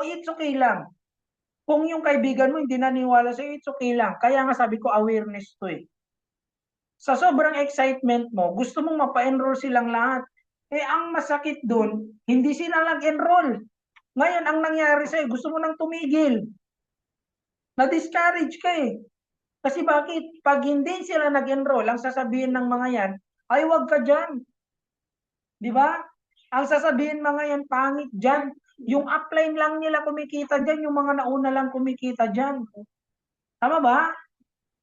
it's okay lang. Kung yung kaibigan mo hindi naniwala sa'yo, it's okay lang. Kaya nga sabi ko, awareness to eh. Sa sobrang excitement mo, gusto mong mapa-enroll silang lahat. Eh, ang masakit dun, hindi sila nag-enroll. Ngayon, ang nangyari sa'yo, gusto mo nang tumigil. Na-discourage ka eh. Kasi bakit? Pag hindi sila nag-enroll, ang sasabihin ng mga yan, ay wag ka dyan. Di ba? Ang sasabihin mga yan, pangit dyan. Yung upline lang nila kumikita dyan, yung mga nauna lang kumikita dyan. Tama ba?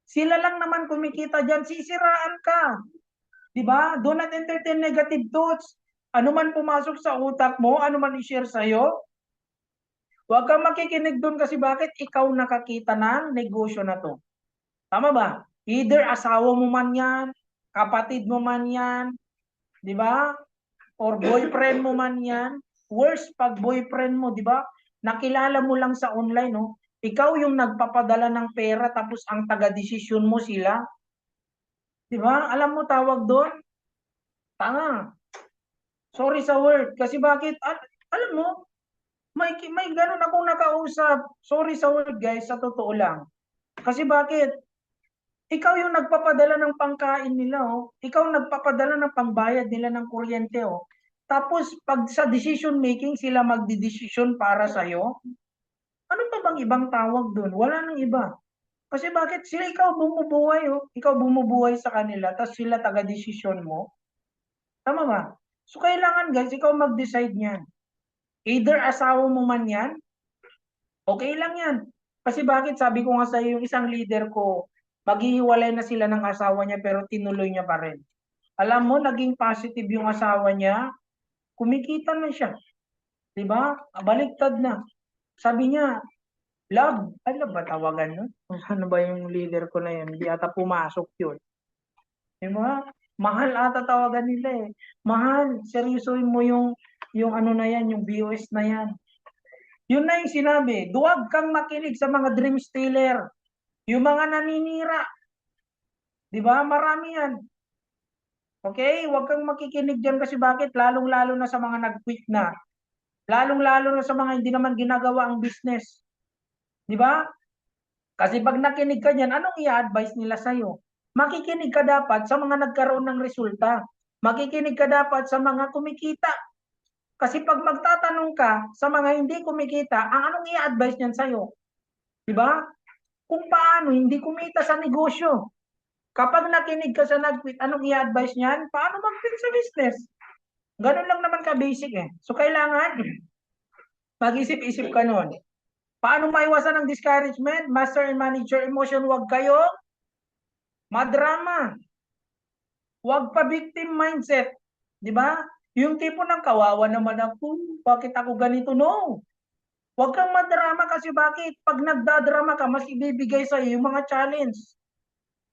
Sila lang naman kumikita dyan, sisiraan ka. Diba? Do not entertain negative thoughts. Ano man pumasok sa utak mo, ano man i-share sa'yo, huwag kang makikinig doon kasi bakit ikaw nakakita ng negosyo na to. Tama ba? Either asawa mo man yan, kapatid mo man yan, di ba? Or boyfriend mo man yan. Worst pag boyfriend mo, di ba? Nakilala mo lang sa online, no? Ikaw yung nagpapadala ng pera tapos ang taga-desisyon mo sila. Di ba? Alam mo tawag doon? Tanga. Sorry sa word. Kasi bakit? Alam mo, may ganun akong nakausap. Sorry sa word guys, sa totoo lang. Kasi bakit? Ikaw yung nagpapadala ng pangkain nila, oh. Ikaw nagpapadala ng pangbayad nila ng kuryente, oh. Tapos, pag sa decision making, sila magdidesisyon para sa'yo. Ano pa bang ibang tawag doon? Wala nang iba. Kasi bakit? Sila ikaw bumubuhay, oh. Ikaw bumubuhay sa kanila, tapos sila taga-desisyon mo. Tama ba? So, kailangan guys, ikaw mag-decide niyan. Either asawa mo man yan, okay lang yan. Kasi bakit? Sabi ko nga sa'yo, yung isang leader ko, maghihiwalay na sila ng asawa niya pero tinuloy niya pa rin. Alam mo, naging positive yung asawa niya, kumikita na siya. Diba? Baliktad na. Sabi niya, love, ano ba tawagan nun? Ano ba yung leader ko na yun? Hindi ata pumasok yun. Diba? Mahal ata tawagan nila eh. Mahal, seryosoin mo yung ano na yan, yung BOS na yan. Yun na yung sinabi, duwag kang makinig sa mga dream stealer. Yung mga naninira. Diba? Marami yan. Okay? Huwag kang makikinig dyan kasi bakit? Lalong-lalo na sa mga nag-quit na. Lalong-lalo na sa mga hindi naman ginagawa ang business. Diba? Kasi pag nakinig ka dyan, anong i-advise nila sa'yo? Makikinig ka dapat sa mga nagkaroon ng resulta. Makikinig ka dapat sa mga kumikita. Kasi pag magtatanong ka sa mga hindi kumikita, ang anong i-advise niyan sa'yo? Diba? Kung paano hindi kumita sa negosyo. Kapag nakinig ka sa nag-quit, anong i-advise niyan? Paano mag-quit sa business? Ganun lang naman ka-basic eh. So kailangan, mag-isip-isip ka nun. Paano maiwasan ang discouragement? Master and manage your emotion. Huwag kayo madrama. Huwag pa victim mindset. Di ba? Yung tipo ng kawawa naman ako, bakit ako ganito? No. Huwag kang madrama kasi bakit? Pag nagdadrama ka, mas ibibigay sa iyo yung mga challenge.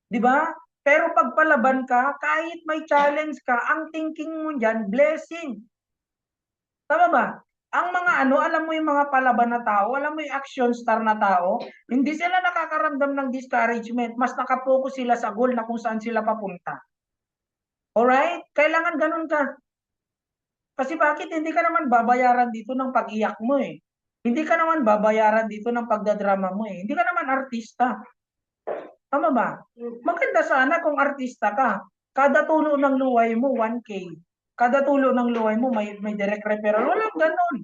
Di ba? Pero pag palaban ka, kahit may challenge ka, ang thinking mo dyan, blessing. Tama ba? Ang mga alam mo yung mga palaban na tao, alam mo yung action star na tao, hindi sila nakakaramdam ng discouragement, mas nakapokus sila sa goal na kung saan sila papunta. Alright? Kailangan ganun ka. Kasi bakit? Hindi ka naman babayaran dito ng pag-iyak mo eh. Hindi ka naman babayaran dito ng pagdadrama mo eh. Hindi ka naman artista. Tama ba? Maganda sana kung artista ka. Kada tulo ng luway mo, 1K. Kada tulo ng luway mo, may direct referral. Walang ganun.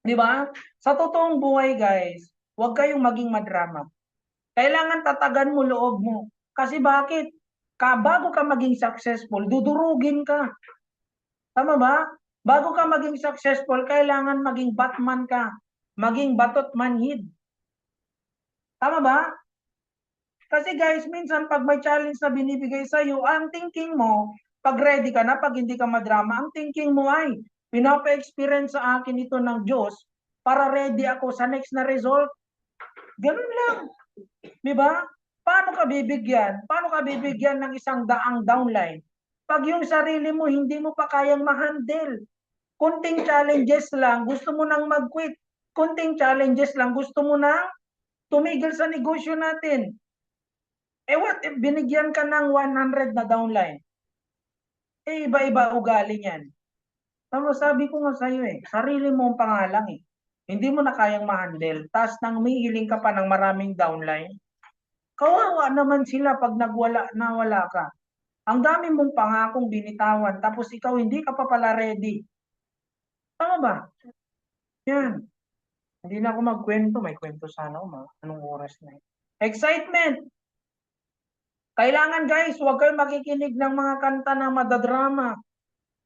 Di ba? Sa totoong buhay, guys, huwag kayong maging madrama. Kailangan tatagan mo loob mo. Kasi bakit? Bago ka maging successful, dudurugin ka. Tama ba? Bago ka maging successful, kailangan maging Batman ka. Maging batot manhid. Tama ba? Kasi guys, minsan pag may challenge na binibigay sa'yo, ang thinking mo, pag ready ka na, pag hindi ka madrama, ang thinking mo ay, pinapa-experience sa akin ito ng Diyos para ready ako sa next na result. Ganun lang. Di ba? Paano ka bibigyan? Paano ka bibigyan ng isang daang downline? Pag yung sarili mo, hindi mo pa kayang ma-handle. Kunting challenges lang, gusto mo nang mag-quit. Kunting challenges lang, gusto mo nang tumigil sa negosyo natin. Eh what if binigyan ka ng 100 na downline? Eh iba-iba ugali niyan. Sabi ko nga sa'yo sarili mo ang pangalang Hindi mo na kayang ma-handle. Tapos nang umihiling ka pa ng maraming downline, kawawa naman sila pag nawala ka. Ang dami mong pangakong binitawan, tapos ikaw hindi ka pa pala ready. Tama ba? Yan. Hindi na ako magkwento. May kwento sana ako. Anong oras na Excitement! Kailangan guys, huwag kayong makikinig ng mga kanta na madadrama.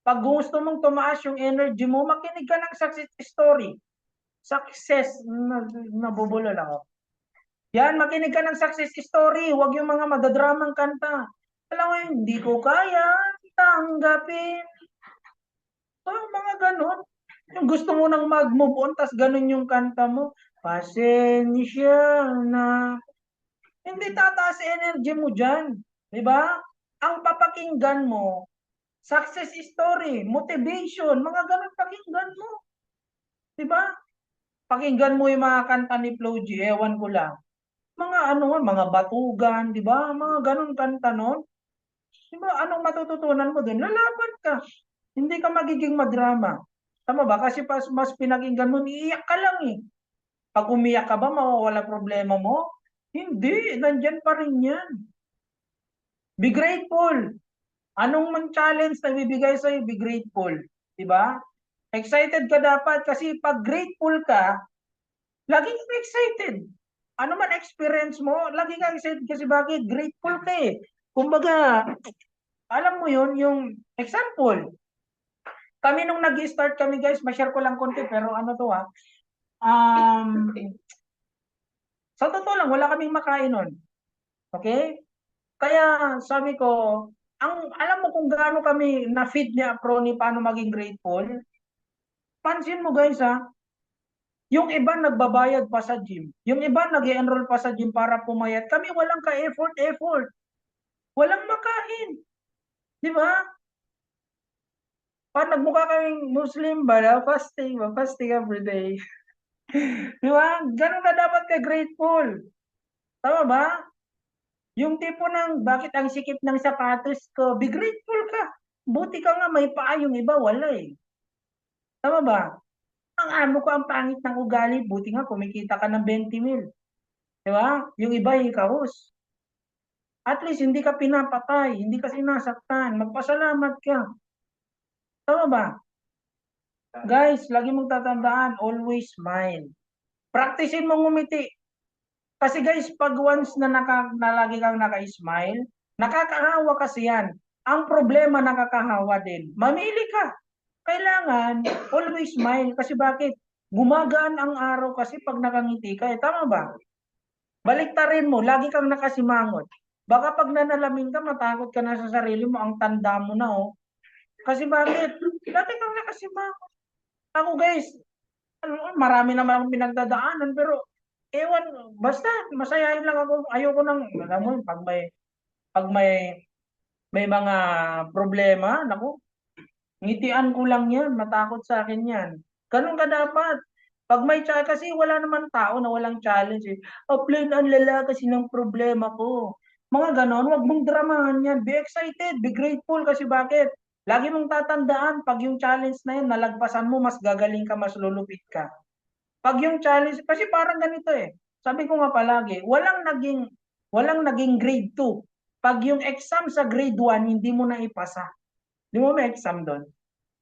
Pag gusto mong tumaas yung energy mo, makinig ka ng success story. Success, nabubulol ako. Yan, makinig ka ng success story. Huwag yung mga madadramang kanta. Alam mo yun, hindi ko kaya tanggapin. So, mga ganon. Yung gusto mo nang mag-move on, tas ganon yung kanta mo. Pasensya na. Hindi tataas energy mo dyan. Di ba? Ang papakinggan mo, success story, motivation, mga ganun pakinggan mo. Di ba? Pakinggan mo yung mga kanta ni Flo G, ewan ko lang. Mga mga batugan, di ba? Mga ganun kanta nun. Di ba? Anong matututunan mo dun? Lalaban ka. Hindi ka magiging madrama. Tama ba? Kasi mas pinakinggan mo, iiyak ka lang Pag umiyak ka ba, mawawala problema mo? Hindi, nandyan pa rin yan. Be grateful. Anong man challenge na bibigay sa'yo, be grateful. Diba? Excited ka dapat kasi pag grateful ka, lagi kang excited. Ano man experience mo, lagi kang excited kasi bakit? Grateful ka Kumbaga, alam mo yun, yung example. Kami nung nag-start kami guys, ma-share ko lang konti pero sa totoo lang, wala kaming makain nun. Okay? Kaya sabi ko, alam mo kung gaano kami na-feed ni Aproni paano maging grateful? Pansin mo guys yung iba nagbabayad pa sa gym. Yung iba nag-enroll pa sa gym para pumayat. Kami walang ka-effort. Walang makain. Di ba? Pag nagmukha kaming Muslim ba, fasting every day. Di ba? Ganun ka dapat ka grateful. Tama ba? Yung tipo ng bakit ang sikip ng sapatos ko, be grateful ka. Buti ka nga may paa, yung iba wala Tama ba? Ang amo ko ang pangit ng ugali, buti nga kumikita ka ng 20 mil. Di ba? Yung iba kahos. At least hindi ka pinapatay, hindi ka sinasaktan, magpasalamat ka. Tama ba? Guys, lagi mong tatandaan, always smile. Practicein mong ngumiti. Kasi guys, pag once na lagi kang naka-smile, nakakahawa kasi yan. Ang problema nakakahawa din. Mamili ka. Kailangan always smile. Kasi bakit? Gumagaan ang araw kasi pag nakangiti ka. Tama ba? Baliktarin mo. Lagi kang nakasimangot. Baka pag nanalamin ka, matakot ka na sa sarili mo. Ang tanda mo na Kasi bakit? Lagi kang nakasimangot. Ako guys, marami naman akong pinagdadaanan pero ewan, basta masayahin lang ako. Ayoko nang, alam mo, pag may mga problema, naku, ngitian ko lang yan, matakot sa akin yan. Ganun ka dapat. Pag may challenge, kasi wala naman tao na walang challenge Plain ang lala kasi ng problema ko. Mga ganon, wag mong dramahan yan. Be excited, be grateful kasi bakit? Lagi mong tatandaan, pag yung challenge na yun, nalagpasan mo, mas gagaling ka, mas lulupit ka. Pag yung challenge, kasi parang ganito Sabi ko nga palagi, walang naging grade 2. Pag yung exam sa grade 1, hindi mo na ipasa. Di mo may exam doon.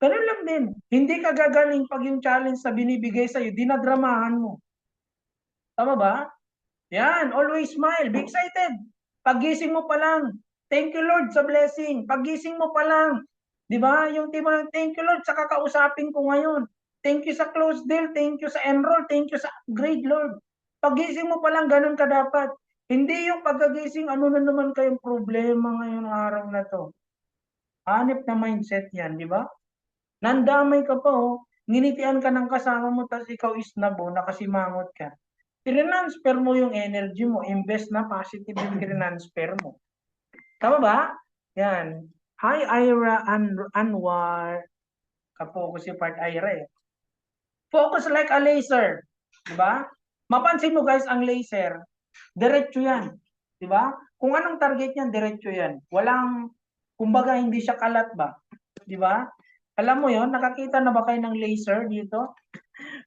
Ganun lang din. Hindi ka gagaling pag yung challenge na binibigay sa'yo, dinadramahan mo. Tama ba? Yan, always smile, be excited. Paggising mo pa lang, thank you Lord sa blessing. Paggising mo pa lang, di ba? Yung tema, thank you Lord sa kakausapin ko ngayon. Thank you sa close deal, thank you sa enroll, thank you sa upgrade Lord. Paggising mo pa lang, ganun ka dapat. Hindi yung pagkagising, ano na naman kayong problema ngayong araw na to. Hanip na mindset yan, di ba? Nandamay ka pa oh. Nginitian ka ng kasama mo, tapos ikaw is nabo, nakasimangot ka. I-transfer mo yung energy mo, invest na positive yung i-transfer mo. Tama ba? Yan. Hi Ira Anwar. Kapokus si part Ira eh. Focus like a laser. Diba? Mapansin mo guys, ang laser, diretso yan. Diba? Kung anong target niyan, diretso yan. Walang, kumbaga hindi siya kalat ba? Diba? Alam mo yon, nakakita na ba kayo ng laser dito?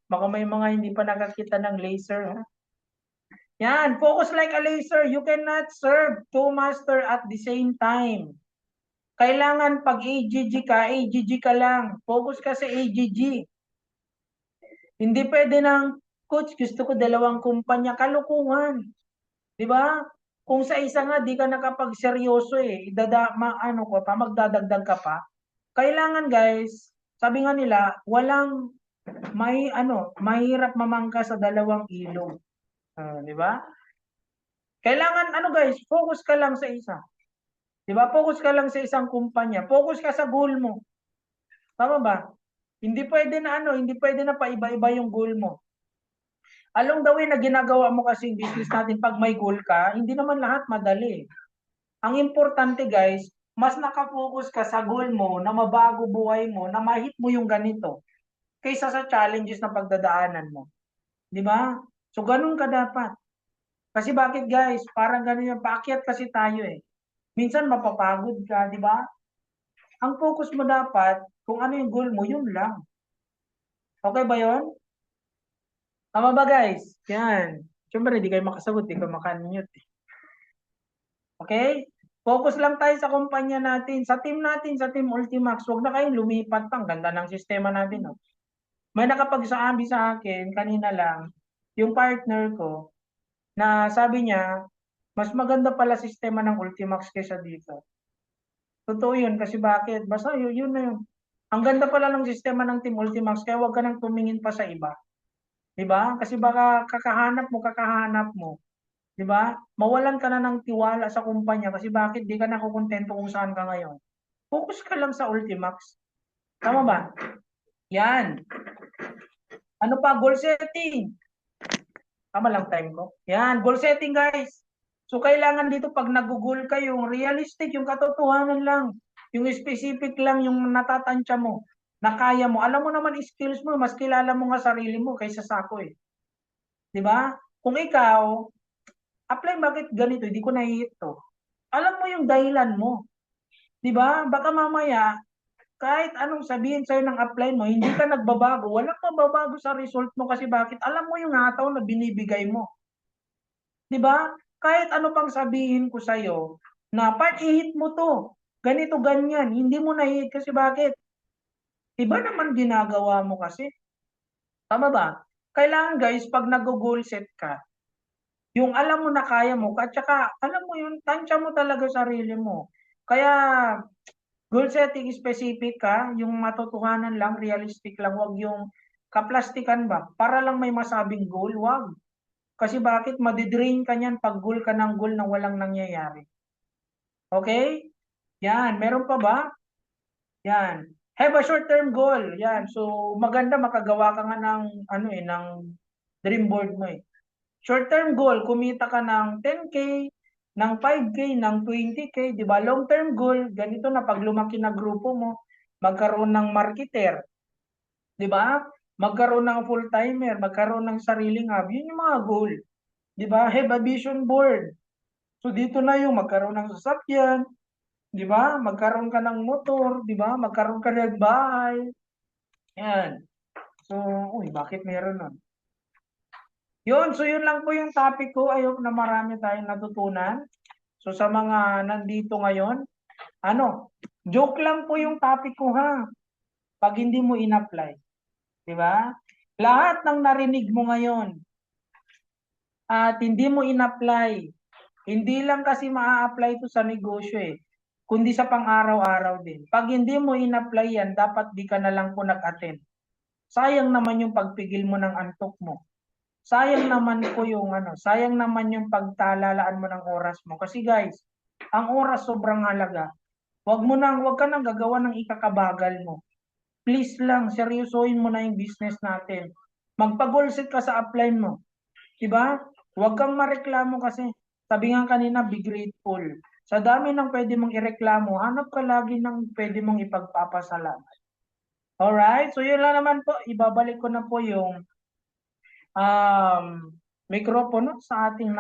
Baka may mga hindi pa nakakita ng laser. Ha? Yan, focus like a laser. You cannot serve two master at the same time. Kailangan pag AGG ka lang. Focus ka sa AGG. Hindi pwede ng, coach, gusto ko dalawang kumpanya. Kalukuhan. Di ba? Kung sa isa nga, di ka nakapagseryoso eh. Magdadagdag ka pa. Kailangan guys, sabi nga nila, walang mahirap mamangka sa dalawang ilog. Di ba? Kailangan guys, focus ka lang sa isa. Di ba? Focus ka lang sa isang kumpanya. Focus ka sa goal mo. Tama ba? Hindi pwede na paiba-iba yung goal mo. Along the way na ginagawa mo kasi yung business natin pag may goal ka, hindi naman lahat madali. Ang importante guys, mas nakafocus ka sa goal mo na mabago buhay mo, na ma-hit mo yung ganito kaysa sa challenges na pagdadaanan mo. Di ba? So, ganun ka dapat. Kasi bakit guys? Parang ganun yung paakyat kasi tayo eh. Minsan mapapagod ka, di ba? Ang focus mo dapat, kung ano yung goal mo, yun lang. Okay ba yun? Tama ba guys? Yan. Siyempre, hindi kayo makasagot, hindi kayo makanmute eh. Okay? Focus lang tayo sa kumpanya natin, sa team Ultimax. Huwag na kayong lumipat pang. Ganda ng sistema natin. No? May nakapagsabi sa akin, kanina lang, yung partner ko, na sabi niya, mas maganda pala sistema ng Ultimax kaysa dito. Totoo yun, kasi bakit? Basta yun na yun. Ang ganda pala ng sistema ng Team Ultimax, kaya huwag ka nang tumingin pa sa iba. Diba? Kasi baka kakahanap mo. Diba? Mawalan ka na ng tiwala sa kumpanya kasi bakit di ka nakukontento kung saan ka ngayon. Focus ka lang sa Ultimax. Tama ba? Yan. Ano pa? Goal setting. Tama lang time ko. Yan. Goal setting guys. So kailangan dito pag nag-goal kayo, yung realistic, yung katotohanan lang. Yung specific lang yung natatansya mo. Na kaya mo. Alam mo naman skills mo. Mas kilala mo nga sarili mo kaysa sa ako eh. Diba? Kung ikaw, apply bakit ganito, hindi ko na-hit to. Alam mo yung dahilan mo. 'Di ba? Baka mamaya kahit anong sabihin sa'yo ng apply mo, hindi ka nagbabago. Walang mababago sa result mo kasi bakit? Alam mo yung hataw na binibigay mo. 'Di ba? Kahit ano pang sabihin ko sa'yo, na part i-hit mo to. Ganito, ganyan. Hindi mo na-hit kasi bakit? Iba naman ginagawa mo kasi. Tama ba? Kailangan guys, pag nag-goal set ka, yung alam mo na kaya mo, at saka alam mo yung tansya mo talaga sarili mo. Kaya goal setting specific ka, yung matotohanan lang, realistic lang, wag yung kaplastikan ba? Para lang may masabing goal, wag. Kasi bakit madidrain ka niyan pag goal ka ng goal na walang nangyayari. Okay? Yan, meron pa ba? Yan. Have a short-term goal. Yan. So maganda makagawa ka nga ng ng dream board mo eh. Short-term goal, kumita ka ng 10K, ng 5K, ng 20K, di ba? Long-term goal, ganito na pag lumaki na grupo mo, magkaroon ng marketer, di ba? Magkaroon ng full-timer, magkaroon ng sariling hub, yun yung mga goal. Di ba? Have a vision board. So dito na yung magkaroon ng sasakyan, di ba? Magkaroon ka ng motor, di ba? Magkaroon ka ng bahay. Yan. So, bakit meron nun? Yun, so yun lang po yung topic ko. Ayok na marami tayong natutunan. So sa mga nandito ngayon, joke lang po yung topic ko ha. pag hindi mo in-apply. Di ba? Lahat ng narinig mo ngayon at hindi mo in-apply, hindi lang kasi maa-apply ito sa negosyo kundi sa pang-araw-araw din. Pag hindi mo in-apply yan, dapat di ka na lang po nag-attend. Sayang naman yung pagpigil mo ng antok mo. Sayang naman po yung sayang naman yung pagtalalaan mo ng oras mo. Kasi guys, ang oras sobrang halaga. Wag ka nang gagawa ng ikakabagal mo. Please lang, seryosohin mo na yung business natin. Magpa-goal set ka sa upline mo. Diba? Huwag kang mareklamo kasi sabi nga kanina, be grateful. Sa dami ng pwede mong ireklamo, hanap ka lagi ng pwede mong ipagpapasalamat. Alright? So yun lang naman po. Ibabalik ko na po yung mikropono sa ating